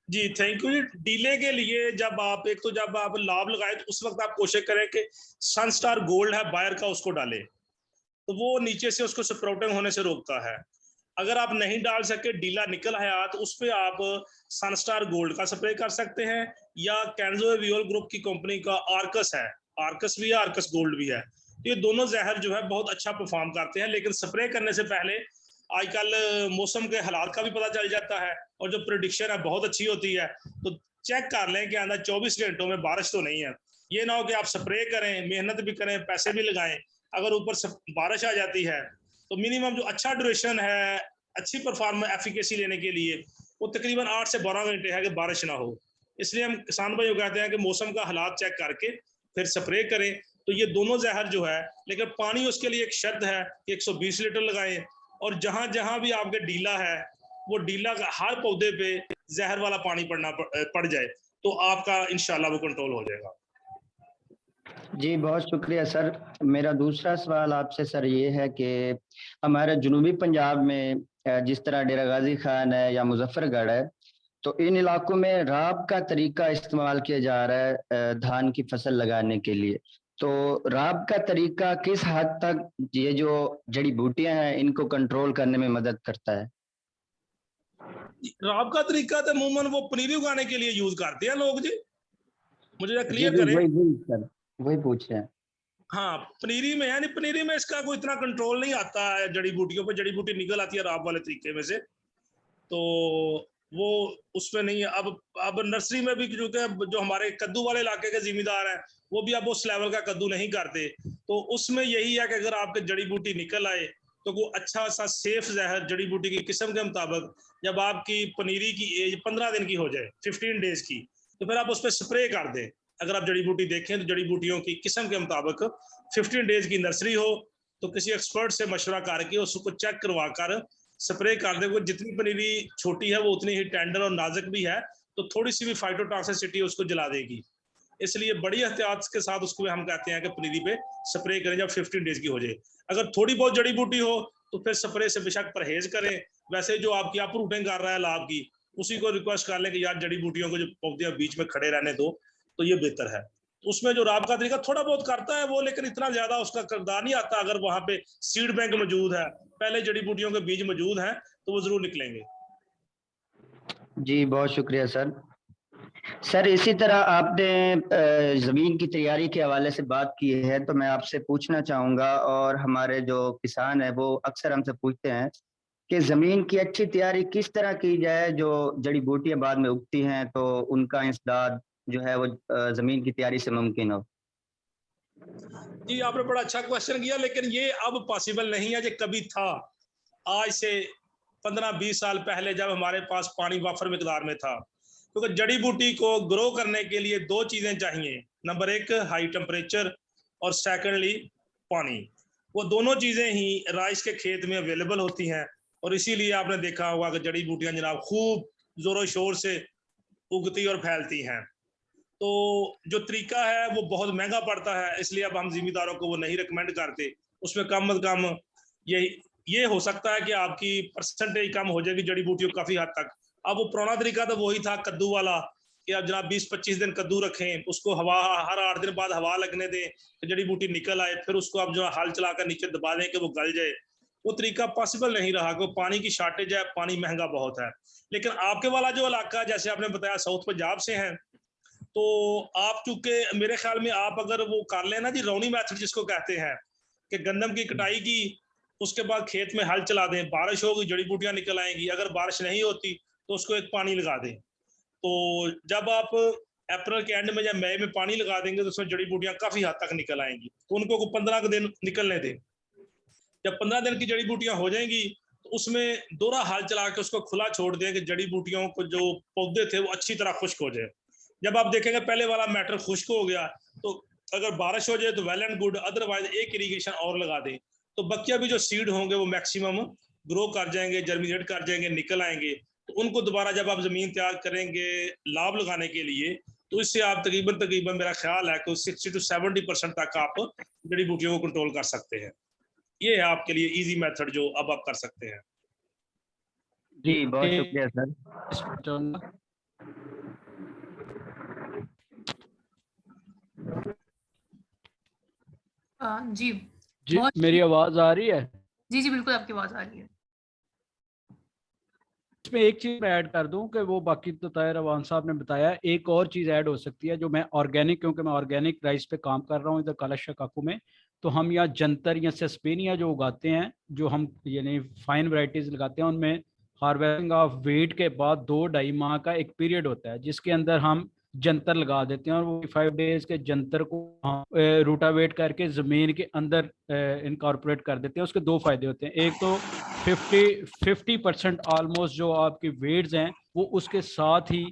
जी थैंक यू। डीले के लिए जब आप जब आप लाभ लगाए तो उस वक्त आप कोशिश करें कि सनस्टार गोल्ड है बायर का, उसको डालें, तो वो नीचे से उसको स्प्राउटिंग होने से रोकता है। अगर आप नहीं डाल सके, डीला निकल आया, तो उस पर आप सनस्टार गोल्ड का स्प्रे कर सकते हैं, या कैंजोवियोल ग्रुप की कंपनी का आर्कस है, आर्कस भी है, आर्कस गोल्ड भी है। ये दोनों जहर जो है बहुत अच्छा परफॉर्म करते हैं, लेकिन स्प्रे करने से पहले आजकल मौसम के हालात का भी पता चल जाता है, और जो प्रेडिक्शन है बहुत अच्छी होती है, तो चेक कर लें कि अंदर 24 घंटों में बारिश तो नहीं है। ये ना हो कि आप स्प्रे करें, मेहनत भी करें, पैसे भी लगाएं, अगर ऊपर से बारिश आ जाती है तो मिनिमम जो अच्छा ड्यूरेशन है अच्छी परफॉर्मेंस एफिकेसी लेने के लिए वो तकरीबन 8 से 12 घंटे है कि बारिश ना हो। इसलिए हम किसान भाइयों कहते हैं कि मौसम का हालात चेक करके फिर स्प्रे करें। तो ये दोनों जहर जो है, लेकिन पानी उसके लिए एक शर्त है कि 120 लीटर लगाएं, और जहां जहां भी आपके डीला है वो डीला का हर पौधे पे जहर वाला पानी पड़ जाए, तो आपका इंशाल्लाह वो कंट्रोल हो जाएगा। जी बहुत शुक्रिया सर। मेरा दूसरा सवाल आपसे सर ये है कि हमारे जनूबी पंजाब में जिस तरह डेरा गाजी खान है या मुजफ्फरगढ़ है, तो इन इलाकों में राब का तरीका इस्तेमाल किया जा रहा है धान की फसल लगाने के लिए। तो राब का तरीका किस हद तक ये जो जड़ी बूटियां हैं इनको कंट्रोल करने में मदद करता है? राब का तरीका तो अमूमन वो पनीरी उगाने के लिए यूज करते हैं लोग जी, मुझे क्लियर जी करें। वही सर, वही पूछ रहे हैं। हाँ, पनीरी में है नहीं, पनीरी में इसका कोई इतना कंट्रोल नहीं आता है, जड़ी बूटियों पे जड़ी बूटी निकल आती है राब वाले तरीके में से, तो वो उसमें नहीं है। अब नर्सरी में भी क्योंकि जो हमारे कद्दू वाले इलाके के जिम्मेदार हैं वो भी अब उस लेवल का कद्दू नहीं करते, तो उसमें यही है कि अगर आपके जड़ी बूटी निकल आए तो वो अच्छा सा सेफ जहर जड़ी बूटी की किस्म के मुताबिक, जब आपकी पनीरी की एज 15 दिन की हो जाए, 15 डेज की, तो फिर आप उस पर स्प्रे कर दें। अगर आप जड़ी बूटी देखें तो जड़ी बूटियों की किस्म के मुताबिक 15 डेज की नर्सरी हो तो किसी एक्सपर्ट से मशवरा करके उसको चेक करवा कर स्प्रे कर दे। जितनी पनीरी छोटी है वो उतनी ही टेंडर और नाजुक भी है, तो थोड़ी सी भी फाइटोटॉक्सिसिटी उसको जला देगी। इसलिए बड़ी एहतियात के साथ उसको हम कहते हैं कि पनीरी पे स्प्रे करें जब 15 डेज की हो जाए। अगर थोड़ी बहुत जड़ी बूटी हो तो फिर स्प्रे से बेशक परहेज करें। वैसे जो आपकी आप रूटिंग कर रहा है लाभ की, उसी को रिक्वेस्ट कर लें कि यार जड़ी बूटियों को जो पौधे बीच में खड़े रहने दो, तो ये बेहतर है। उसमें जो राब का तरीका थोड़ा बहुत करता है वो, लेकिन इतना ज्यादा उसका किरदार नहीं आता। अगर वहां पे सीड बैंक मौजूद है, पहले जड़ी बूटियों के बीज मौजूद हैं, तो वो जरूर निकलेंगे। जी बहुत शुक्रिया सर। सर इसी तरह आपने जमीन की तैयारी के हवाले से बात की है, तो मैं आपसे पूछना चाहूंगा, और हमारे जो किसान है वो अक्सर हमसे पूछते हैं कि जमीन की अच्छी तैयारी किस तरह की जाए जो जड़ी बूटियां बाद में उगती हैं तो उनका इंसदाद जो है वो जमीन की तैयारी से मुमकिन हो। जी आपने बड़ा अच्छा क्वेश्चन किया, लेकिन ये अब पॉसिबल नहीं है, जो कभी था। आज से 15-20 साल पहले जब हमारे पास पानी वाफर मिकदार में था, क्योंकि जड़ी बूटी को ग्रो करने के लिए दो चीजें चाहिए। नंबर एक हाई टेम्परेचर, और सेकेंडली पानी। वो दोनों चीजें ही राइस के खेत में अवेलेबल होती हैं, और इसीलिए आपने देखा होगा कि जड़ी बूटियां जनाब खूब जोरों शोर से उगती और फैलती हैं। तो जो तरीका है वो बहुत महंगा पड़ता है, इसलिए अब हम जिम्मेदारों को वो नहीं रिकमेंड करते। उसमें कम अज कम ये हो सकता है कि आपकी परसेंटेज कम हो जाएगी जड़ी बूटियों काफी हद तक। अब वो पुराना तरीका तो वही था कद्दू वाला कि आप जनाब 20-25 दिन कद्दू रखें, उसको हवा हर 8 दिन बाद हवा लगने दें कि जड़ी बूटी निकल आए, फिर उसको आप जो हल चलाकर नीचे दबा दें कि वो गल जाए। वो तरीका पॉसिबल नहीं रहा, क्योंकि पानी की शार्टेज है, पानी महंगा बहुत है। लेकिन आपके वाला जो इलाका, जैसे आपने बताया साउथ पंजाब से हैं, तो आप चूंकि मेरे ख्याल में आप अगर वो कर लेना जी रौनी मेथड जिसको कहते हैं, कि गंदम की कटाई की, उसके बाद खेत में हल चला दें, बारिश होगी जड़ी बूटियां निकल आएंगी, अगर बारिश नहीं होती तो उसको एक पानी लगा दें। तो जब आप अप्रैल के एंड में या मई में पानी लगा देंगे तो उसमें जड़ी बूटियां काफी हद तक निकल आएंगी। तो उनको 15 दिन निकलने दें। जब 15 दिन की जड़ी बूटियां हो जाएंगी तो उसमें दोहरा हल चला के उसको खुला छोड़ दें कि जड़ी बूटियों को जो पौधे थे वो अच्छी तरह खुश्क हो जाए। जब आप देखेंगे पहले वाला मैटर खुश्क हो गया, तो अगर बारिश हो जाए तो वेल एंड गुड, अदरवाइज एक इरिगेशन और लगा दें, तो बकिया भी जो सीड होंगे वो मैक्सिमम ग्रो कर जाएंगे, जर्मिनेट कर जाएंगे, निकल आएंगे। तो उनको दोबारा जब आप जमीन तैयार करेंगे लाभ लगाने के लिए, तो इससे आप तकरीबन मेरा ख्याल है कि 60 to 70% तक आप जड़ी बूटियों को कंट्रोल कर सकते हैं। ये है आपके लिए इजी मेथड जो अब आप कर सकते हैं। जी बहुत शुक्रिया सर। जी जी मेरी आवाज आ रही है? जी जी बिल्कुल आपकी आवाज आ रही है। इसमें एक चीज मैं ऐड कर दूं कि वो बाकी तो ताहिर अवान साहब ने बताया, एक और चीज ऐड हो सकती है जो मैं ऑर्गेनिक, क्योंकि मैं ऑर्गेनिक राइस पे काम कर रहा हूँ इधर कालाशाह काकू में, तो हम यहाँ जंतर या सस्पेनिया जो उगाते हैं, जो हम यानी फाइन वैरायटीज लगाते हैं, उनमें हार्वेस्टिंग ऑफ वेट के बाद 2-2.5 माह का एक पीरियड होता है जिसके अंदर हम जंतर लगा देते हैं और वो 5 डेज के जंतर को रूटावेट करके ज़मीन के अंदर इनकॉर्पोरेट कर देते हैं। उसके दो फायदे होते हैं, एक तो 50% ऑलमोस्ट जो आपकी वेड्स हैं वो उसके साथ ही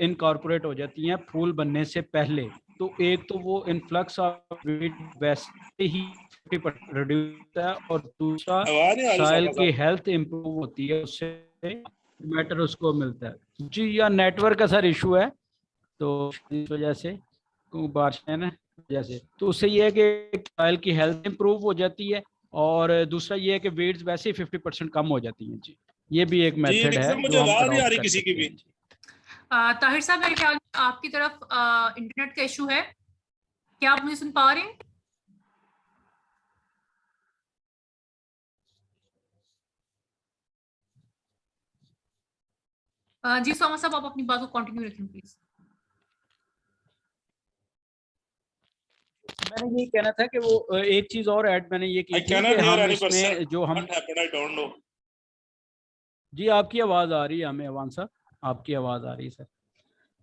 इनकॉर्पोरेट हो जाती हैं फूल बनने से पहले। तो एक तो वो इनफ्लक्स ऑफ वेड वैसे ही 50% रिड्यूस होता है, और दूसरा सॉइल की हेल्थ इंप्रूव होती है, उससे मैटर उसको मिलता है। जी, या नेटवर्क का सर इशू है, तो इस वजह से बारिश है ना वजह से, तो उससे ये है कि सॉइल की हेल्थ इंप्रूव हो जाती है, और दूसरा ये है कि वेड्स वैसे ही 50% कम हो जाती हैं। जी, ये भी एक मेथड है मुझे जो हम आवाज नहीं आ अडॉप्ट रही कर किसी की सकते भी। हैं। ताहिर साहब, मेरे ख्याल में आपकी तरफ इंटरनेट का इशू है, क्या आप मुझे सुन पा रहे हैं? जी सोमा साहब, आप अपनी बात को कंटिन्यू रखें प्लीज। मैंने ये कहना था कि वो एक चीज और ऐड मैंने ये की थी कि हम इसमें जो हम जी, आपकी आवाज आ रही है हमें अवान साहब, आपकी आवाज आ रही है सर।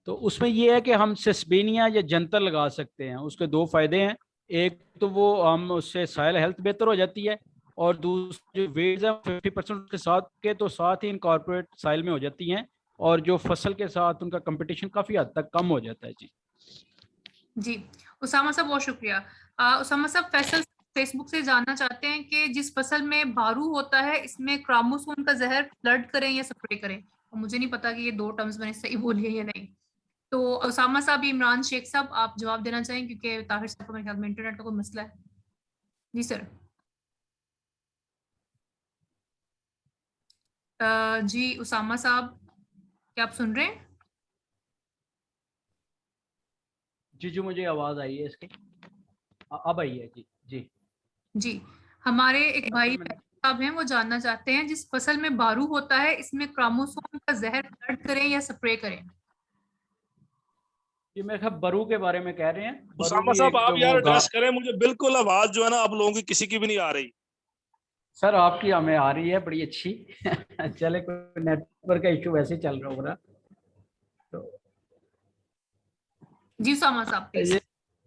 तो उसमें ये है कि हम सेस्पेनिया या जंतर लगा सकते हैं, उसके दो फायदे हैं, एक तो वो हम उससे सॉइल हेल्थ बेहतर हो जाती है, और दूसरे जो वेड्स हैं 50% उसके साथ के तो साथ ही इनकॉर्पोरेट सॉइल में हो जाती हैं, और जो फसल के साथ उनका कंपटीशन काफी हद तक कम हो जाता है। जी जी उसामा साहब, बहुत शुक्रिया। उसामा साहब, फैसल फेसबुक से जानना चाहते हैं कि जिस फसल में बारू होता है इसमें क्रामोसोम का जहर फ्लड करें या स्प्रे करें। और मुझे नहीं पता कि ये दो टर्म्स मैंने सही बोली है या नहीं। तो उसामा साहब, इमरान शेख साहब, आप जवाब देना चाहें क्योंकि ताहिर साहब को मेरे ख्याल में इंटरनेट का कोई मसला है। जी सर। जी उसामा साहब, क्या आप सुन रहे हैं? जी जी, मुझे आवाज आई है इसकी, अब आई है। जी जी जी, हमारे एक भाई साहब हैं, वो जानना चाहते हैं जिस फसल में बारू होता है इसमें क्रामोसोम का जहर फ्लड करें या स्प्रे करें। जी, मेरे ख्याल बरू के बारे में कह रहे हैं। उसामा साहब, आप यार एड्रेस करें, मुझे बिल्कुल आवाज जो है ना आप लोगों की किसी की भी नहीं आ रही। सर आपकी हमें आ रही है बड़ी अच्छी चले, कोई नेटवर्क का इशू वैसे चल रहा होगा तो। जी उसामा साहब प्लीज।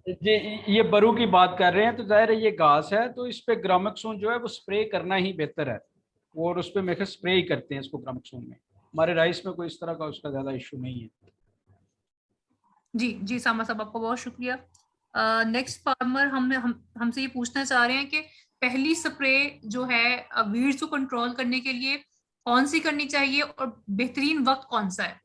ये बरू की बात कर रहे हैं, तो जाहिर है ये घास है, तो इस पे ग्रामक्सोन जो है वो स्प्रे करना ही बेहतर है, और उस पर मेरे स्प्रे ही करते हैं इसको ग्रामक्सोन में। हमारे राइस में कोई इस तरह का उसका ज्यादा इशू नहीं है। जी सामा साहब, आपका बहुत शुक्रिया। नेक्स्ट फार्मर हमसे ये पूछना चाह रहे हैं कि पहली स्प्रे जो है वीड्स को कंट्रोल करने के लिए कौन सी करनी चाहिए और बेहतरीन वक्त कौन सा है?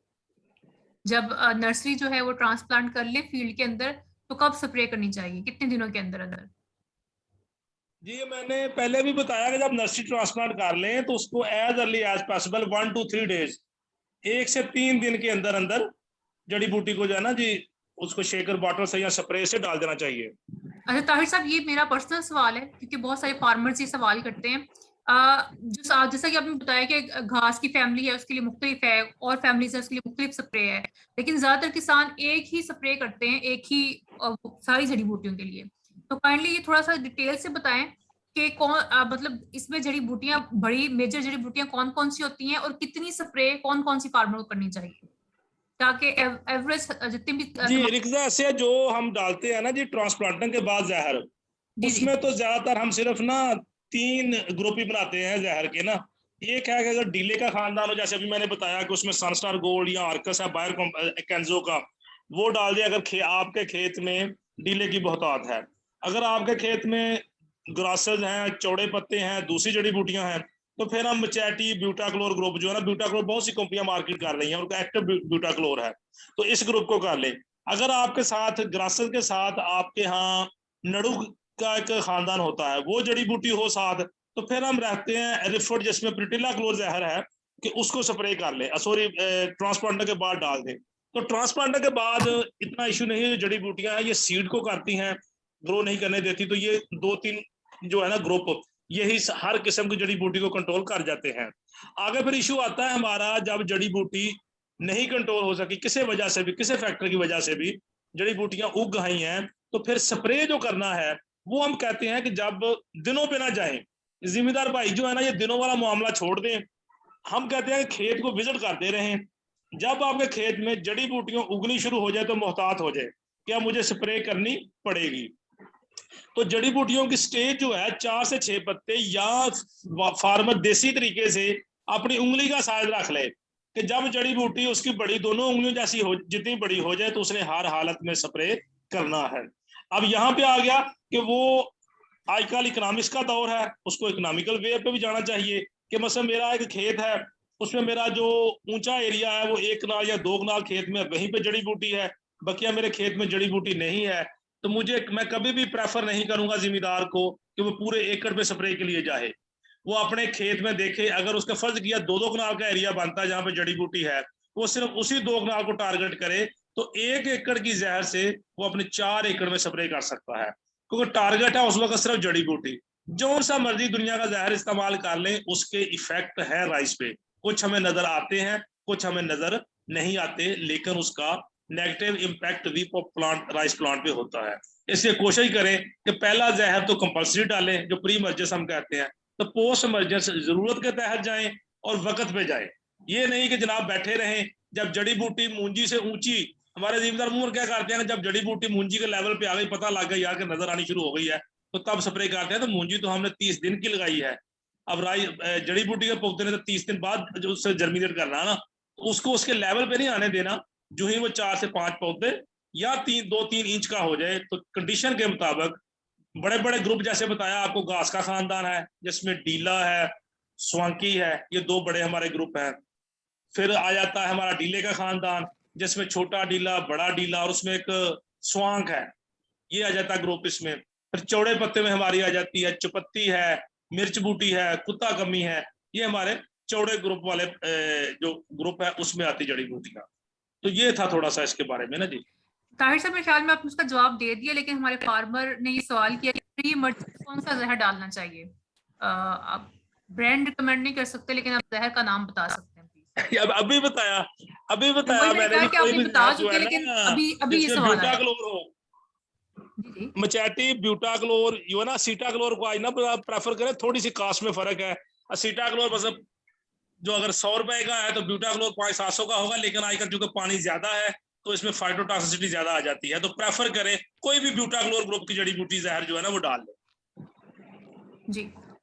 जब नर्सरी जो है वो ट्रांसप्लांट कर ले फील्ड के अंदर, तो कब स्प्रे करनी चाहिए, कितने दिनों के अंदर अंदर? जी, ये मैंने पहले भी बताया कि जब नर्सरी ट्रांसप्लांट कर लें तो उसको as early as possible 1 to 3 days, 1 से 3 दिन के अंदर अंदर जड़ी बूटी को जो है ना जी उसको शेकर बॉटल से या स्प्रे से डाल देना चाहिए। अच्छा ताहिर साहब, ये मेरा पर्सनल सवाल है क्योंकि बहुत सारे फार्मर्स ये सवाल करते हैं। जैसा कि आपने बताया कि घास की फैमिली है उसके लिए मुख्तलिफ है, और फैमिलीज है उसके लिए मुख्तलिफ स्प्रे है, लेकिन ज्यादातर किसान एक ही स्प्रे करते हैं, एक ही सारी जड़ी बूटियों के लिए। तो काइंडली ये थोड़ा सा डिटेल से बताएं कि मतलब इसमें जड़ी बूटियां, बड़ी मेजर जड़ी बूटियां कौन कौन सी होती हैं और कितनी स्प्रे कौन कौन सी फार्मर को करनी चाहिए, ताकि एवरेज जितनी भी जी रिक्जा से जो हम डालते हैं ना जी ट्रांसप्लांटिंग के बाद जहर, उसमें तो ज्यादातर हम सिर्फ ना 3 ग्रुप ही बनाते हैं जहर के ना। एक है कि अगर डीले का खानदान हो, जैसे अभी मैंने बताया कि उसमें सनस्टार गोल्ड या आर्कस है बायर कैंजो का, वो डाल दिया अगर आपके खेत में डीले की बहुतात है। अगर आपके खेत में ग्रासेज हैं, चौड़े पत्ते हैं, दूसरी जड़ी बूटियां हैं, तो फिर हम चैटी ब्यूटाक्लोर ग्रुप जो है ना, ब्यूटाक्लोर बहुत सी कंपनियां मार्केट कर रही हैं, उनका एक्टिव ब्यूटाक्लोर है, तो इस ग्रुप को कर ले। अगर आपके साथ ग्रासेज के साथ आपके यहाँ नड़ू का एक खानदान होता है, वो जड़ी बूटी हो साथ, तो फिर हम रखते हैं रिफोर्ड जिसमें प्रिटिला क्लोर जहर है कि उसको स्प्रे कर ले, सॉरी ट्रांसप्लांटर के बाद डाल दे। तो ट्रांसप्लांटर के बाद इतना इशू नहीं है, जड़ी बूटियां हैं ये सीड को करती हैं, ग्रो नहीं करने देती, तो ये 2-3 जो है ना ग्रुप यही हर किस्म की जड़ी बूटी को कंट्रोल कर जाते हैं। आगे फिर इशू आता है हमारा, जब जड़ी बूटी नहीं कंट्रोल हो सकी किसी वजह से भी, किसी फैक्टर की वजह से भी जड़ी बूटियां उग गई हैं, तो फिर स्प्रे जो करना है वो हम कहते हैं कि जब दिनों पे ना जाएं, जिम्मेदार भाई जो है ना ये दिनों वाला मामला छोड़ दें। हम कहते हैं कि खेत को विजिट करते रहें, जब आपके खेत में जड़ी बूटियां उगनी शुरू हो जाए तो मोहतात हो जाए, क्या मुझे स्प्रे करनी पड़ेगी। तो जड़ी बूटियों की स्टेज जो है 4 से 6 पत्ते, या फार्मर देसी तरीके से अपनी उंगली का साइज रख ले कि जब जड़ी बूटी उसकी बड़ी दोनों उंगलियों जैसी हो, जितनी बड़ी हो जाए तो उसने हर हालत में स्प्रे करना है। अब यहाँ पे आ गया कि वो आजकल इकोनॉमिक्स का दौर है, उसको इकोनॉमिकल वे पे भी जाना चाहिए कि मतलब मेरा एक खेत है, उसमें मेरा जो ऊंचा एरिया है वो 1 कनाल या 2 कनाल खेत में, वहीं पे जड़ी बूटी है, बकिया मेरे खेत में जड़ी बूटी नहीं है, तो मैं कभी भी प्रेफर नहीं करूंगा जिम्मेदार को कि वो पूरे एकड़ पे स्प्रे के लिए जाए। वो अपने खेत में देखे, अगर उसका फर्ज किया 2-2 कनाल का एरिया बनता है जहाँ पे जड़ी बूटी है, वो सिर्फ उसी 2 कनाल को टारगेट करे तो 1 एकड़ की जहर से वो अपने 4 एकड़ में स्प्रे कर सकता है, क्योंकि टारगेट है उस वक्त सिर्फ जड़ी बूटी। जो सा मर्जी दुनिया का जहर इस्तेमाल कर लें, उसके इफेक्ट है राइस पे, कुछ हमें नजर आते हैं, कुछ हमें नजर नहीं आते, लेकिन उसका नेगेटिव इम्पैक्ट भी प्लांट राइस प्लांट पे होता है। इसलिए कोशिश करें कि पहला जहर तो कंपल्सरी डालें, जो प्री मर्जेंस हम कहते हैं, तो पोस्ट मर्जेंस जरूरत के तहत जाएं और वक्त पे जाएं। ये नहीं कि जनाब बैठे रहें, जब जड़ी बूटी मूंजी से ऊंची, हमारे जिम्मेदार मुंह क्या करते हैं, जब जड़ी बूटी मूंजी के लेवल पे आ गई, पता लग गई यार कि नजर आनी शुरू हो गई है, तो तब स्प्रे करते हैं। तो मूंजी तो हमने 30 दिन की लगाई है, अब जड़ी बूटी के पौधे ने तो 30 दिन बाद जो उससे जर्मिनेट करना है ना, उसको उसके लेवल पे नहीं आने देना। जो ही वो 4 से 5 पौधे या 2-3 इंच का हो जाए तो कंडीशन के मुताबिक बड़े बड़े ग्रुप, जैसे बताया आपको, घास का खानदान है जिसमें डीला है, स्वांकी है, ये 2 बड़े हमारे ग्रुप हैं। फिर आ जाता है हमारा डीले का खानदान जिसमें छोटा डीला, बड़ा डीला और उसमें एक स्वांक है, ये आ जाता है ग्रुप इसमें। फिर चौड़े पत्ते में हमारी आ जाती है चुपत्ती है, मिर्च बूटी है, कुत्ता कमी है, ये हमारे चौड़े ग्रुप वाले जो ग्रुप है उसमें आती जड़ी बूटियां। तो ये था थोड़ा सा इसके बारे में ना जी। ताहिर साहब, मेरे ख्याल में आपने उसका जवाब दे दिया, लेकिन हमारे फार्मर ने ये सवाल किया कि प्री मर्जेंस कौन सा जहर डालना चाहिए। आप ब्रांड रिकमेंड नहीं कर सकते, लेकिन आप जहर का नाम बता सकते हैं प्लीज। अभी बताया मैंने मैंने कहा भी कि कोई आपने भी बता जो चुके, है लेकिन ना, अभी ये सवाल आया। ब्यूटाक्लोर हो, जी मचैटी, ब्यूटाक्लोर, यो ना सीटाक्लोर को आज ना प्रेफर करें, थोड़ी सी कास्ट में फर्क है। सीटाक्लोर मतलब जो अगर 100 रुपए का है तो ब्यूटाक्लोर 500-700 का होगा, लेकिन आजकल चूंकि पानी ज्यादा है तो इसमें फाइटोटॉक्सिसिटी ज्यादा आ जाती है, तो प्रेफर करें कोई भी ब्यूटाक्लोर ग्रुप की जड़ी बूटी जहर जो है ना वो डाल ले।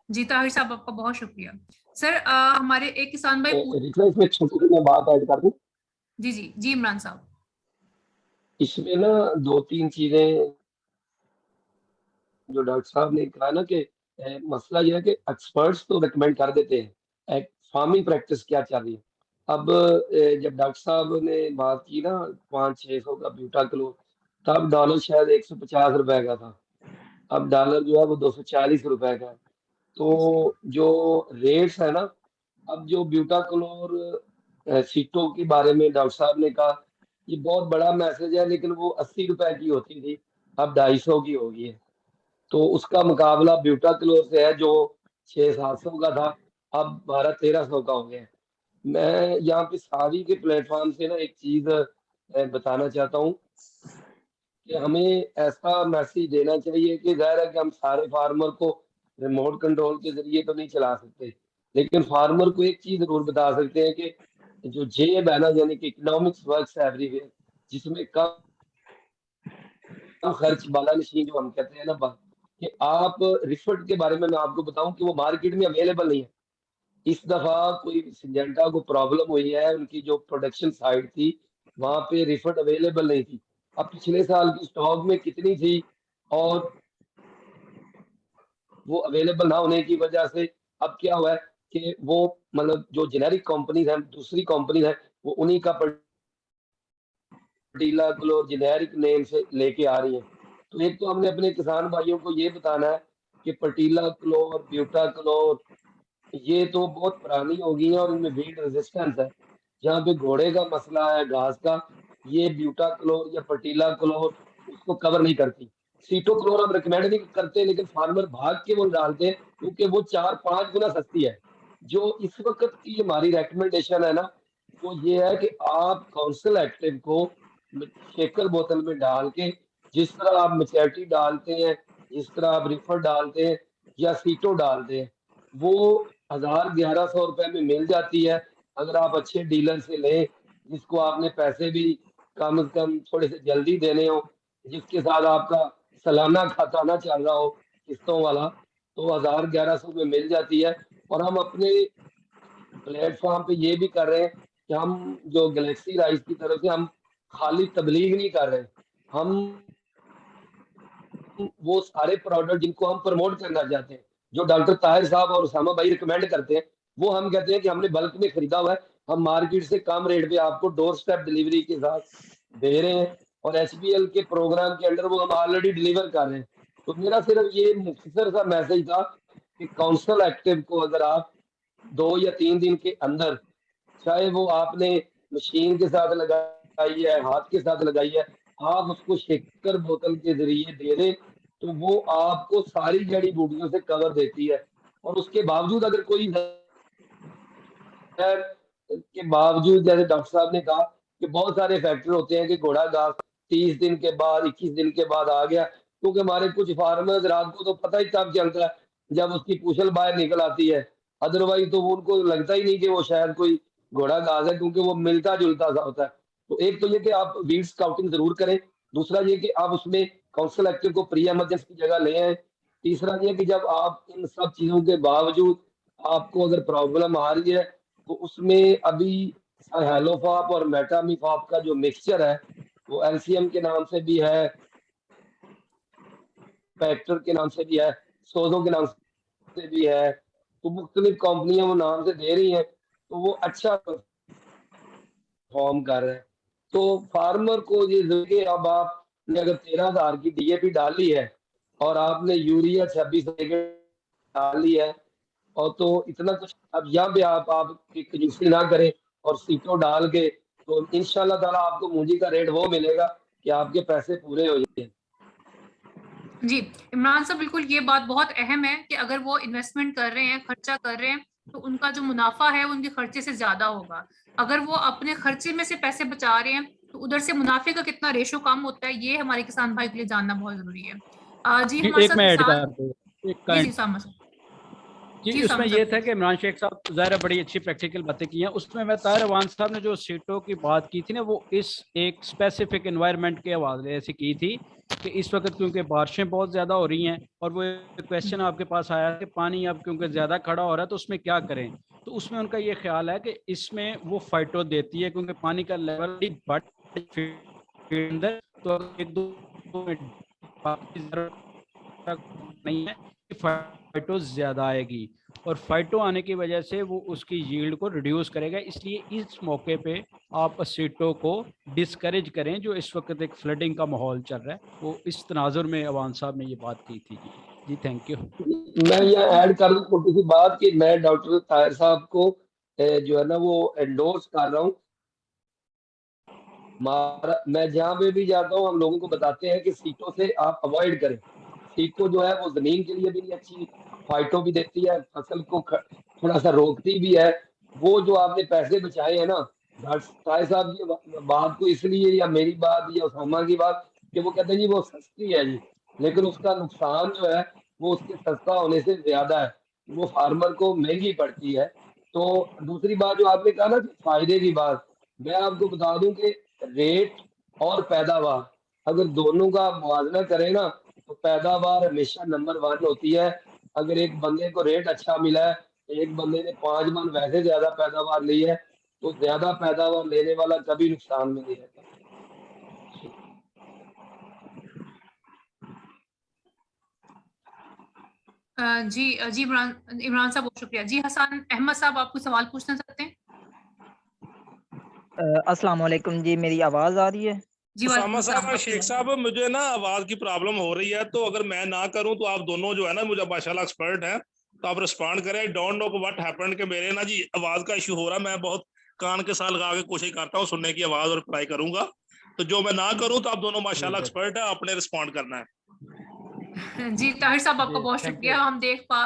जी ताहिर साहब, आपका बहुत शुक्रिया। सर हमारे एक किसान भाई इसमें छोटी सी मैं बात ऐड कर दूं। जी इमरान साहब। इसमें ना 2-3 चीजें जो डॉक्टर साहब ने कहा ना कि मसला यह है कि एक्सपर्ट्स तो रिकमेंड कर देते हैं, फार्मिंग प्रैक्टिस क्या चल रही है। अब जब डॉक्टर साहब ने बात की ना 500-600 का ब्यूटाक्लोर, तब डॉलर शायद 150 रुपए का था, अब डॉलर जो है वो 240 रुपए का है। तो जो रेट्स है ना, अब जो ब्यूटाक्लोर सीटों के बारे में डॉक्टर साहब ने कहा, ये बहुत बड़ा मैसेज है, लेकिन वो 80 रुपए की होती थी, अब 250 की हो गई है। तो उसका मुकाबला ब्यूटाक्लोर से है जो 600-700 का था, अब 1200-1300 का हो गया है। मैं यहाँ पे सावी के प्लेटफॉर्म से ना एक चीज बताना चाहता हूँ कि हमें ऐसा मैसेज देना चाहिए कि जाहिर है कि हम सारे फार्मर को रिमोट कंट्रोल के जरिए तो नहीं चला सकते, लेकिन फार्मर को एक चीज जरूर बता सकते हैं कि जो जेब है ना, यानी कि इकोनॉमिक्स वर्क्स एवरीवेयर, जिसमें कम खर्च वाला मशीन जो हम कहते हैं ना, कि आप रिफट के बारे में मैं आपको बताऊं कि वो मार्केट में अवेलेबल नहीं है। इस दफा कोई सिंजेंटा को प्रॉब्लम हुई है, उनकी जो प्रोडक्शन साइड थी वहां पे रिफट अवेलेबल नहीं थी। अब पिछले साल की स्टॉक में कितनी थी, और वो अवेलेबल ना होने की वजह से अब क्या हुआ है कि वो मतलब जो जेनेरिक कंपनीज हैं, दूसरी कंपनीज हैं, वो उन्हीं का पर्टिकुलर जेनेरिक नेम से लेके आ रही हैं। तो एक तो हमने अपने किसान भाइयों को ये बताना है कि पर्टिलाक्लोर, ब्यूटाक्लोर, ये तो बहुत पुरानी हो गई है और इनमें वीड रेजिस्टेंस है। जहाँ पे घोड़े का मसला है, घास का, ये ब्यूटाक्लोर या पर्टिलाक्लोर उसको कवर नहीं करती। सीटोक्लोर हम रिकमेंड नहीं करते, लेकिन फार्मर भाग के वो डालते हैं क्योंकि वो 4-5 गुना सस्ती है। जो इस वक्त की हमारी रिकमेंडेशन है ना, वो ये है कि आप काउंसिल एक्टिव को शेकर बोतल में डाल के, जिस तरह आप मैचेरिटी डालते हैं, जिस तरह आप रिफर डालते हैं या सीटो डालते हैं, वो 1000-1100 रुपए में मिल जाती है। अगर आप अच्छे डीलर से लें जिसको आपने पैसे भी कम से कम थोड़े से जल्दी देने हो, जिसके साथ आपका सालाना खाता ना चल रहा हो किस्तों वाला, तो 1000-1100 में मिल जाती है। और हम अपने प्लेटफॉर्म पे ये भी कर रहे हैं कि हम जो गैलेक्सी राइस की तरफ से हम खाली तबलीग नहीं कर रहे, हम वो सारे प्रोडक्ट जिनको हम प्रमोट करना चाहते हैं, जो डॉक्टर ताहिर साहब और उसामा भाई रिकमेंड करते हैं, वो हम कहते हैं कि हमने बल्क में खरीदा हुआ है, हम मार्केट से कम रेट पे आपको डोर स्टेप डिलीवरी के साथ दे रहे हैं, और HBL के प्रोग्राम के अंडर वो हम ऑलरेडी डिलीवर कर रहे हैं। तो मेरा सिर्फ ये मुख्तसर सा मैसेज था कि काउंसिल एक्टिव को अगर आप 2 या 3 दिन के अंदर, चाहे वो आपने मशीन के साथ लगाई है, हाथ के साथ लगाई है, आप उसको शेकर बोतल के जरिए दे दें, तो वो आपको सारी जड़ी बूटियों से कवर देती है। और उसके बावजूद अगर कोई के बावजूद, जैसे डॉक्टर साहब ने कहा कि बहुत सारे फैक्टर होते हैं कि घोड़ा घास 30 दिन के बाद 21 दिन के बाद आ गया, क्योंकि हमारे कुछ फार्मर्स रात को तो पता ही तब चलता है जब उसकी पूछल बाहर निकल आती है, अदरवाइज तो उनको लगता ही नहीं कि वो शायद कोई घोड़ा घास है, क्योंकि वो मिलता जुलता सा होता है। तो एक तो ये कि आप वीड स्काउटिंग जरूर करें, दूसरा ये कि आप उसमें काउंसिल एक्टिव को प्री एमरजेंसी की जगह ले आए, तीसरा ये कि जब आप इन सब चीजों के बावजूद आपको अगर प्रॉब्लम आ रही है, तो उसमें अभी हेलोफॉप और मेटामिफॉप का जो मिक्सचर है, वो LCM के नाम से भी है, फैक्टर के नाम से भी है, सोजो के नाम से भी है, तो मुख्तलिफ कंपनियां वो नाम से दे रही हैं, तो वो अच्छा परफॉर्म कर रहे हैं। तो फार्मर को ये जरूरी, अब आपने अगर 13,000 की DAP डाली है और आपने यूरिया 26 डाली है, और तो इतना कुछ, अब यहाँ पे आप कंजूसी ना करें और सीटों डाल के, तो इंशाल्लाह ताला आपको मूंजी का रेट वो मिलेगा कि आपके पैसे पूरे हो जाएंगे। जी इमरान साहब, बिल्कुल ये बात बहुत अहम है कि अगर वो इन्वेस्टमेंट कर रहे हैं, खर्चा कर रहे हैं, तो उनका जो मुनाफा है उनके खर्चे से ज्यादा होगा। अगर वो अपने खर्चे में से पैसे बचा रहे हैं, तो उधर से मुनाफे का कितना रेशो कम होता है, ये हमारे किसान भाई के लिए जानना बहुत जरूरी है। जी जी हमारे एक साथ मैं ऐड विशाल, कर दूं, एक जी काइंड जी उसामा साहब, जी जी उसमें उसामा ये साहब। था कि इमरान शेख साहब ज़ाहिर बड़ी अच्छी प्रैक्टिकल बातें की हैं। उसमें मैं ताहिर अवान साहब ने जो सीटों की बात की थी ना, वो इस एक स्पेसिफिक एनवायरनमेंट के हवाले से की थी कि इस वक्त क्योंकि बारिशें बहुत ज़्यादा हो रही हैं, और वो क्वेश्चन आपके पास आया कि पानी अब क्योंकि ज़्यादा खड़ा हो रहा है तो उसमें क्या करें। तो उसमें उनका ये ख्याल है कि इसमें वो फाइटो देती है, क्योंकि पानी का लेवल अंदर, तो एक दो नहीं है, फाइटो ज्यादा आएगी, और फाइटो आने की वजह से वो उसकी यील्ड को रिड्यूस करेगा। इसलिए इस मौके पे आप सीटों को डिस्करेज करें। जो इस वक्त एक फ्लडिंग का माहौल चल रहा है, वो इस तनाजुर में अवान साहब ने ये बात की थी। जी थैंक यू। मैं यहाँ ऐड कर दूं छोटी सी बात कि मैं डॉक्टर ताहिर साहब को जो है ना वो एंडोर्स कर रहा हूँ। मैं जहाँ पे भी जाता हूँ हम लोगों को बताते हैं कि सीटों से आप अवॉइड करें। सीटों जो है वो जमीन के लिए भी नहीं अच्छी, फाइटो भी देती है, फसल को थोड़ा सा रोकती भी है। वो जो आपने पैसे बचाए हैं ना, ताहिर साहब की बात को इसलिए, या मेरी बात या उसामा की बात, कि वो कहते हैं जी वो सस्ती है जी, लेकिन उसका नुकसान जो है वो उसके सस्ता होने से ज्यादा है, वो फार्मर को महंगी पड़ती है। तो दूसरी बात जो आपने कहा ना कि फायदे की बात, मैं आपको बता दूं कि रेट और पैदावार अगर दोनों का मुवाजना करें ना, तो पैदावार हमेशा नंबर 1 होती है। अगर एक बंदे को रेट अच्छा मिला है, एक बंदे ने 5 मन वैसे ज्यादा पैदावार ली है, तो ज्यादा पैदावार लेने वाला कभी नुकसान में नहीं रहता। जी जी इमरान इमरान साहब बहुत शुक्रिया। जी हसन अहमद साहब, आपको सवाल पूछना चाहते हैं? अस्सलाम वालेकुम जी, मेरी आवाज आ रही है? जी वालेकुम उसामा अस्सलाम। साहब, शेख साहब, मुझे ना आवाज की प्रॉब्लम हो रही है, तो अगर मैं ना करूं तो आप दोनों जो है ना, मुझे माशाल्लाह एक्सपर्ट हैं, तो आप रिस्पॉन्ड करें। I don't know what happened कि मेरे ना जी आवाज का इशू हो रहा है। मैं बहुत कान के साथ लगा के कोशिश करता हूँ सुनने की आवाज और रिप्लाई करूंगा, तो जो मैं ना करूं तो आप दोनों माशाल्लाह एक्सपर्ट है, आपने रिस्पॉन्ड करना है। जी ताहिर साहब, आपका जी बहुत थैंक शुक्रिया। यू।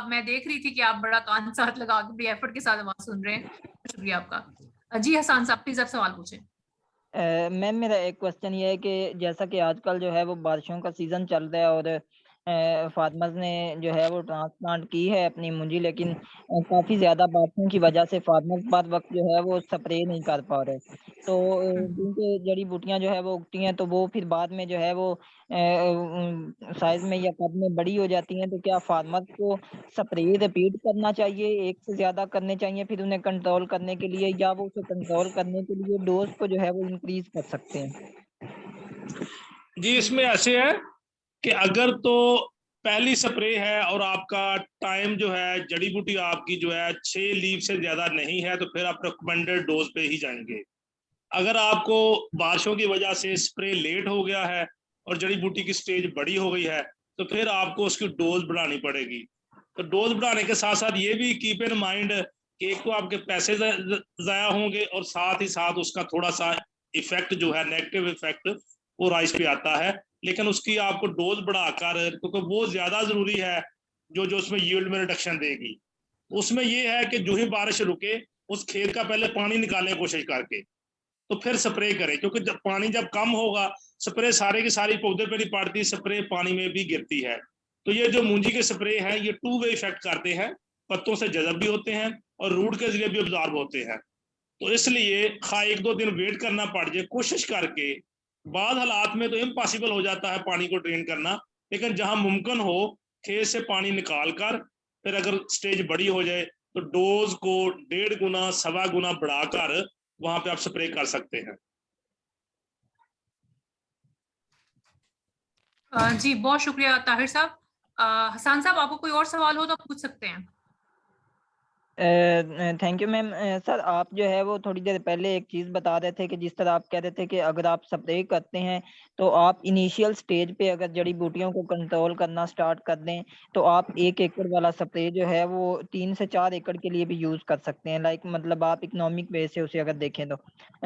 मैं देख रही थी कि आप बड़ा कान साथ लगा के बड़ी एफर्ट के साथ आवाज सुन रहे हैं। शुक्रिया आपका। जी हसन साहब, प्लीज आप सवाल पूछें। मैम मेरा एक क्वेश्चन ये है कि जैसा कि आजकल जो है वो बारिशों का सीज़न चल रहा है, और फार्मर्स ने जो है वो ट्रांसप्लांट की है अपनी मुंजी, लेकिन काफ़ी ज़्यादा बारिशों की वजह से फार्मर्स बर वक्त जो है वो स्प्रे नहीं कर पा रहे। तो जिनके जड़ी बूटियाँ जो है वो उगती हैं, तो वो फिर बाद में जो है वो साइज़ में या कद में बड़ी हो जाती हैं। तो क्या फार्मर्स को स्प्रे रिपीट करना चाहिए, एक से ज़्यादा करने चाहिए फिर उन्हें कंट्रोल करने के लिए, या वो उसे कंट्रोल करने के लिए डोज़ को जो है वो इंक्रीज़ कर सकते हैं? जी, इसमें ऐसे है कि अगर तो पहली स्प्रे है और आपका टाइम जो है जड़ी बूटी आपकी जो है 6 लीफ से ज्यादा नहीं है, तो फिर आप रिकमेंडेड डोज पे ही जाएंगे। अगर आपको बारिशों की वजह से स्प्रे लेट हो गया है और जड़ी बूटी की स्टेज बड़ी हो गई है, तो फिर आपको उसकी डोज बढ़ानी पड़ेगी। तो डोज बढ़ाने के साथ साथ ये भी कीप इन माइंड कि एक तो आपके पैसे ज़ाया होंगे और साथ ही साथ उसका थोड़ा सा इफेक्ट जो है, नेगेटिव इफेक्ट, वो राइस पे आता है। लेकिन उसकी आपको डोज बढ़ाकर, क्योंकि वो ज़्यादा ज़रूरी है जो जो उसमें यील्ड में रिडक्शन देगी। उसमें ये है कि जो ही बारिश रुके उस खेत का पहले पानी निकालने की कोशिश करके तो फिर स्प्रे करें, क्योंकि जब पानी जब कम होगा स्प्रे सारे की सारी पौधे पे नहीं पड़ती, स्प्रे पानी में भी गिरती है। तो ये जो मूंजी के स्प्रे हैं ये 2 वे इफेक्ट करते हैं, पत्तों से जज़ब भी होते हैं और रूट के जरिए भी ऑब्जॉर्ब होते हैं। तो इसलिए खा 1-2 दिन वेट करना पड़ जाए, कोशिश करके। बाद हालात में तो इम्पॉसिबल हो जाता है पानी को ड्रेन करना, लेकिन जहां मुमकिन हो खेत से पानी निकाल कर फिर अगर स्टेज बड़ी हो जाए तो डोज को 1.5 गुना 1.25 गुना बढ़ाकर वहां पे आप स्प्रे कर सकते हैं। जी बहुत शुक्रिया ताहिर साहब। हसन साहब, आपको कोई और सवाल हो तो आप पूछ सकते हैं। Thank you ma'am. सर आप जो है वो थोड़ी देर पहले एक चीज़ बता रहे थे कि जिस तरह आप कह रहे थे कि अगर आप स्प्रे करते हैं तो आप इनिशियल स्टेज पे अगर जड़ी बूटियों को कंट्रोल करना स्टार्ट कर दें तो आप 1 एकड़ वाला स्प्रे जो है वो 3 से 4 एकड़ के लिए भी यूज़ कर सकते हैं। लाइक मतलब आप इकोनॉमिक वे से उसे अगर देखें तो।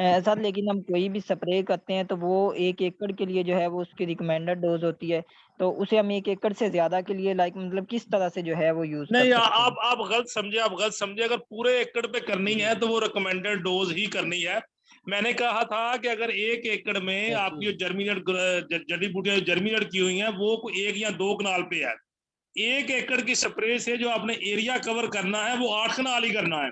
सर लेकिन हम कोई भी स्प्रे करते हैं तो वो 1 एकड़ के लिए जो है वो उसकी रिकमेंडेड डोज़ होती है। तो उसे हम 1 एकड़ से ज़्यादा के लिए लाइक मतलब किस तरह से जो है वो यूज़ कर नहीं, सकते हैं? आप गलत समझे, आप गलत समझे। अगर पूरे एकड़ पे करनी है तो वो रिकमेंडेड डोज ही करनी है। मैंने कहा था कि अगर 1 एकड़ में आपकी जो जर्मिनेट जड़ी बूटियां जर्मिनेट की हुई हैं वो 1 या 2 कनाल पे है, 1 एकड़ की स्प्रे से जो आपने एरिया कवर करना है वो 8 कनाल ही करना है।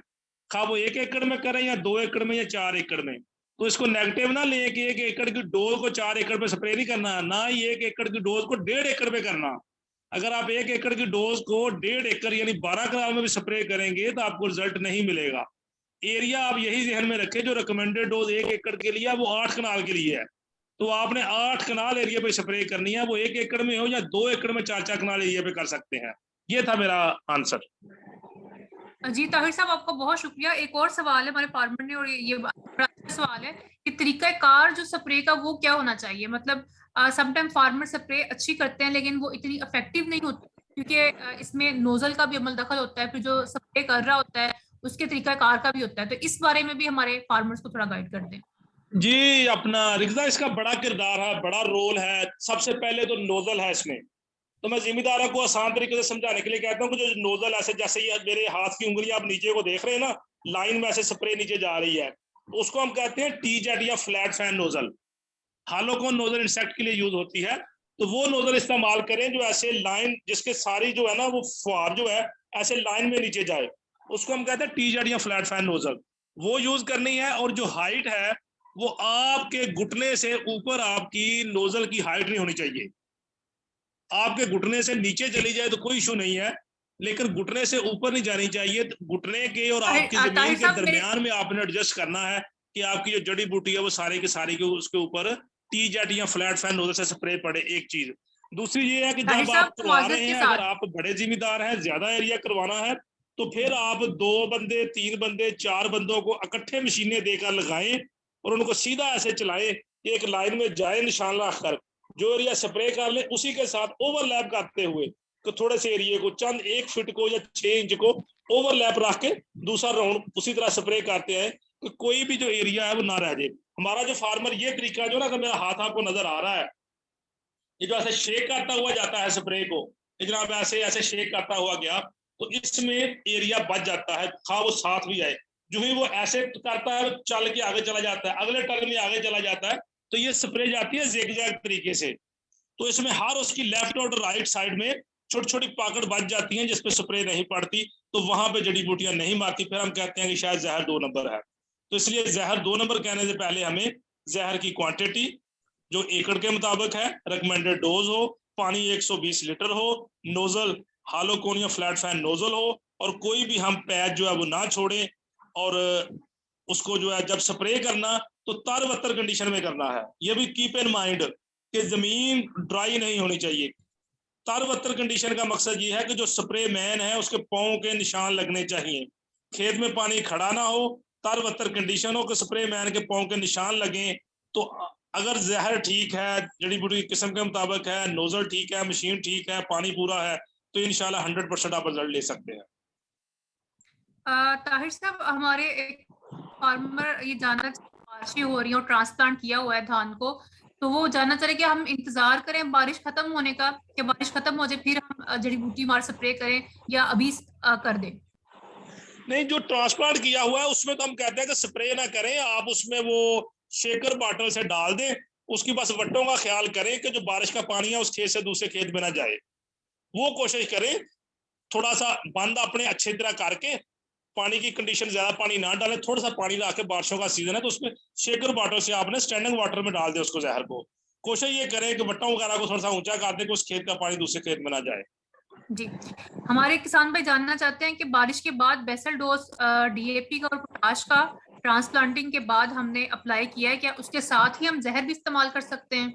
खा वो 1 एकड़ में करें या 2 एकड़ में या 4 एकड़ में। तो इसको नेगेटिव ना ले कि 1 एकड़ की डोज को 4 एकड़ पे स्प्रे नहीं करना है, ना ही 1 एकड़ की डोज को 1.5 एकड़ पे करना। अगर आप 1 एकड़ की डोज को 1.5 एकड़ यानी 12 कनाल में भी स्प्रे करेंगे तो आपको रिजल्ट नहीं मिलेगा। एरिया आप यही ध्यान में रखें, जो रिकमेंडेड डोज 1 एकड़ के लिए है वो 8 कनाल के लिए है। तो आपने 8 कनाल एरिया पे स्प्रे करनी है, वो 1 एकड़ में हो या 2 एकड़ में 4-4 कनाल एरिया पे कर सकते हैं। ये था मेरा आंसर। जी ताहिर साहब, आपका बहुत शुक्रिया। एक और सवाल है हमारे फार्मर ने, और ये बड़ा अच्छा सवाल है कि तरीकाकार जो स्प्रे का वो क्या होना चाहिए। मतलब समटाइम फार्मर स्प्रे अच्छी करते हैं लेकिन वो इतनी इफेक्टिव नहीं होती, क्योंकि इसमें नोजल का भी अमल दखल होता है, फिर जो स्प्रे कर रहा होता है उसके तरीकाकार का भी होता है। तो इस बारे में भी हमारे फार्मर्स को थोड़ा गाइड कर दें। जी, अपना रिक्जा इसका बड़ा किरदार है, बड़ा रोल है। सबसे पहले तो नोजल है इसमें। तो मैं जिम्मेदारों को आसान तरीके से समझाने के लिए कहता हूँ कि जो नोजल ऐसे जैसे ये मेरे हाथ की उंगलियां आप नीचे को देख रहे हैं ना, लाइन में ऐसे स्प्रे नीचे जा रही है, तो उसको हम कहते हैं टी जेट या flat fan nozzle. Hollow cone nozzle insect के लिए यूज होती है। तो वो नोजल इस्तेमाल करें जो ऐसे लाइन जिसके सारी जो है ना वो फुहार जो है ऐसे लाइन में नीचे जाए, उसको हम कहते हैं टी जेट या फ्लैट फैन नोजल। वो यूज करनी है। और जो हाइट है वो आपके घुटने से ऊपर आपकी नोजल की हाइट नहीं होनी चाहिए। आपके घुटने से नीचे चली जाए तो कोई इशू नहीं है, लेकिन घुटने से ऊपर नहीं जानी चाहिए। घुटने के और आपकी जमीन के दरमियान में आपने एडजस्ट करना है कि आपकी जो जड़ी बूटी है वो सारी की सारी के उसके ऊपर टी जेट या फ्लैट फैन नोजल से स्प्रे पड़े। एक चीज। दूसरी ये है कि जब आप करवा रहे हैं, अगर आप बड़े जिम्मेदार हैं, ज्यादा एरिया करवाना है, तो फिर आप 2 बंदे 3 बंदे 4 बंदों को इकट्ठे मशीनें देकर लगाएं और उनको सीधा ऐसे चलाएं, एक लाइन में जाए निशान रखकर, जो एरिया स्प्रे कर ले उसी के साथ ओवरलैप करते हुए तो थोड़े से एरिया को चंद 1 फीट को या 6 इंच को ओवरलैप रख के दूसरा राउंड उसी तरह स्प्रे करते हैं कि कोई भी जो एरिया है वो ना रह जाए। हमारा जो फार्मर ये तरीका जो ना, अगर मेरा हाथ आपको नजर आ रहा है, ये जो ऐसे शेक करता हुआ जाता है स्प्रे को, जनाब ऐसे ऐसे शेक करता हुआ गया, तो इसमें एरिया बच जाता है, खा वो साथ भी आए। जो ही वो ऐसे करता है चल के आगे चला जाता है, अगले टर्न में आगे चला जाता है, तो ये स्प्रे जाती है ज़िगज़ैग तरीके से। तो इसमें हर उसकी लेफ्ट और राइट साइड में छोटी छोटी पाकड़ बच जाती हैं जिसपे स्प्रे नहीं पड़ती, तो वहां पे जड़ी बूटियां नहीं मारती, फिर हम कहते हैं कि शायद जहर 2 नंबर है। तो इसलिए जहर 2 नंबर कहने से पहले हमें जहर की क्वांटिटी जो एकड़ के मुताबिक है, रिकमेंडेड डोज हो, पानी 120 लीटर हो, नोजल हालो कोन या फ्लैट फैन नोजल हो, और कोई भी हम पैच जो है वो ना छोड़े, और उसको जो है जब स्प्रे करना तो तर-बतर कंडीशन में करना है। ये भी कीप इन माइंड कि जमीन ड्राई नहीं होनी चाहिए। तर-बतर कंडीशन का मकसद ये है कि जो स्प्रे मैन है उसके पाँव के निशान लगने चाहिए, खेत में पानी खड़ा ना हो, तर-बतर कंडीशन हो कि स्प्रे मैन के पाँव के निशान लगे। तो अगर जहर ठीक है, जड़ी बूटी की किस्म के मुताबिक है, नोजल ठीक है, मशीन ठीक है, पानी पूरा है, तो इंशाल्लाह 100% आप रिजल्ट ले सकते हैं। ताहिर साहब, हमारे एक फार्मर ये जानना बारिशें हो रही हैं और ट्रांसप्लांट किया हुआ है धान को, तो वो जानना चाह रहे कि हम इंतजार करें बारिश खत्म होने का, कि बारिश खत्म हो जाए फिर हम जड़ी बूटी मार स्प्रे करें, या अभी कर दें? नहीं, जो ट्रांसप्लांट किया हुआ है उसमें तो हम कहते हैं कि स्प्रे ना करें, आप उसमें वो शेकर बॉटल से डाल दें, उसकी बस वट्टों का ख्याल करें कि जो बारिश का पानी है उस खेत से दूसरे खेत में ना जाए, वो कोशिश करें। थोड़ा सा बंद अपने अच्छी तरह करके, पानी की कंडीशन ज्यादा पानी ना डालें, थोड़ा सा पानी ला के, बारिशों का सीजन है तो उसमें शेकर बॉटल से आपने स्टैंडिंग वाटर में डाल दें उसको, जहर को। कोशिश ये करें कि वट्टों वगैरह को थोड़ा सा ऊंचा कर दें कि उस खेत का पानी दूसरे खेत में ना जाए। जी, हमारे किसान भाई जानना चाहते हैं कि बारिश के बाद बेसल डोज डीएपी का और पोटाश का ट्रांसप्लांटिंग के बाद हमने अप्लाई किया है, क्या उसके साथ ही हम जहर भी इस्तेमाल कर सकते हैं?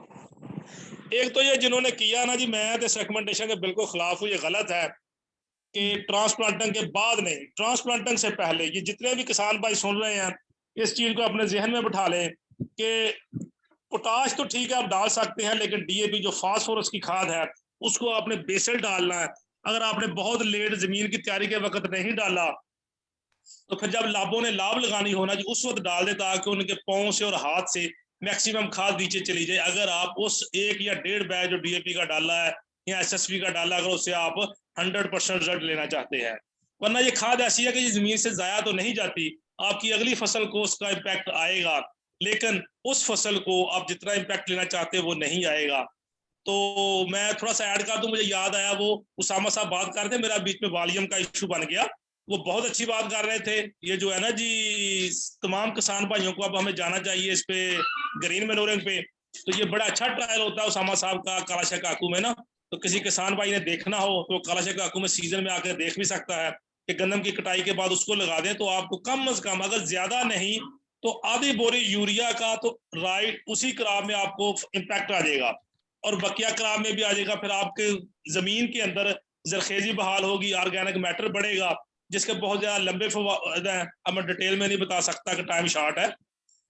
एक तो ये जिन्होंने किया ना जी, मैं इस रिकमेंडेशन के बिल्कुल खिलाफ हूँ, ये गलत है कि ट्रांसप्लांटिंग के बाद नहीं, ट्रांसप्लांटिंग से पहले। ये जितने भी किसान भाई सुन रहे हैं इस चीज को अपने जहन में बिठा लें कि पोटाश तो ठीक है आप डाल सकते हैं, लेकिन डीएपी जो फास्फोरस की खाद है उसको आपने बेसल डालना है। अगर आपने बहुत लेट जमीन की तैयारी के वक्त नहीं डाला तो फिर जब लाभों ने लाभ लगानी होना जी उस वक्त डाल दे, ताकि उनके पाँव से और हाथ से मैक्सिमम खाद नीचे चली जाए। अगर आप उस 1 या 1.5 बैग जो डीएपी का डाला है या एसएसपी का डाला, अगर उससे आप 100% रिजल्ट लेना चाहते हैं, वरना ये खाद ऐसी है कि ये जमीन से जाया तो नहीं जाती, आपकी अगली फसल को उसका इम्पैक्ट आएगा, लेकिन उस फसल को आप जितना इम्पैक्ट लेना चाहते हैं वो नहीं आएगा। तो मैं थोड़ा सा ऐड कर दूं, मुझे याद आया, वो उसामा साहब बात कर रहे थे, मेरा बीच में वॉल्यूम का इशू बन गया, वो बहुत अच्छी बात कर रहे थे। ये जो है ना जी, तमाम किसान भाइयों को अब हमें जाना चाहिए इस पे, ग्रीन मैन्योरिंग पे। तो ये बड़ा अच्छा ट्रायल होता है उसामा साहब का कालाशा काकू में ना, तो किसी किसान भाई ने देखना हो तो कालाशा काकू में सीजन में आकर देख भी सकता है कि गन्नम की कटाई के बाद उसको लगा दें, तो आपको कम से कम, अगर ज्यादा नहीं तो आधी बोरी यूरिया का तो राइट उसी क्रॉप में आपको इम्पैक्ट आ जाएगा, और बकिया क्रॉप में भी आ जाएगा। फिर आपके जमीन के अंदर जरखेजी बहाल होगी, ऑर्गेनिक मैटर बढ़ेगा, जिसके बहुत ज्यादा लंबे फायदे हैं, अब मैं डिटेल में नहीं बता सकता कि टाइम शॉर्ट है।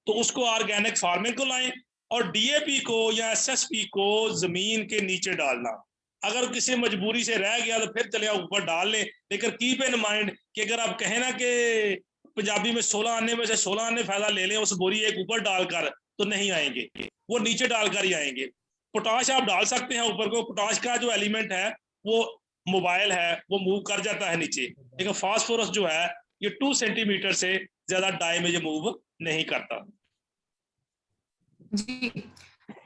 तो उसको ऑर्गेनिक फार्मिंग को लाएं, और डीएपी को या एसएसपी को जमीन के नीचे डालना। अगर किसी मजबूरी से रह गया तो फिर चले ऊपर डाल लें, लेकिन कीप इन माइंड कि अगर आप कहें ना कि पंजाबी में 16 आने में से 16 आने फायदा ले लें उस बोरी एक ऊपर डालकर, तो नहीं आएंगे, वो नीचे डालकर ही आएंगे। पोटाश आप डाल सकते हैं ऊपर को, पोटाश का जो एलिमेंट है वो मोबाइल है, वो मूव कर जाता है नीचे, लेकिन फास्फोरस जो है ये 2 सेंटीमीटर से ज्यादा डाई में ये मूव नहीं करता। जी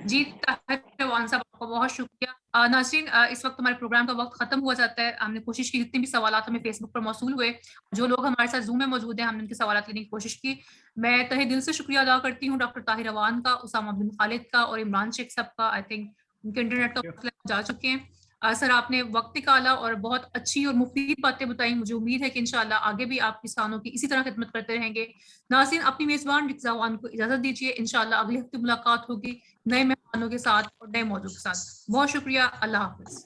जी, ताहिर साहब आपका बहुत शुक्रिया। नाज़रीन, इस वक्त हमारे प्रोग्राम का वक्त खत्म हुआ जाता है। हमने कोशिश की, जितने भी सवालात हमें फेसबुक पर मौसूल हुए, जो लोग हमारे साथ जूम में मौजूद हैं, हमने उनके सवालात लेने की कोशिश की। मैं तहे दिल से शुक्रिया अदा करती हूँ डॉक्टर ताहिर अवान का, उसामा बिन खालिद का और इमरान शेख साहब का। आई थिंक उनके इंटरनेट का मसला जा चुके हैं। सर, आपने वक्त निकाला और बहुत अच्छी और मुफीद बातें बताई। मुझे उम्मीद है कि इंशाल्लाह आगे भी आप किसानों की इसी तरह खिदमत करते रहेंगे। नाज़रीन, अपनी मेजबान रिक्सा अवान को इजाजत दीजिए। इंशाल्लाह अगले हफ्ते मुलाकात होगी नए मेहमानों के साथ और नए मौजू के साथ। बहुत शुक्रिया, अल्लाह हाफिज।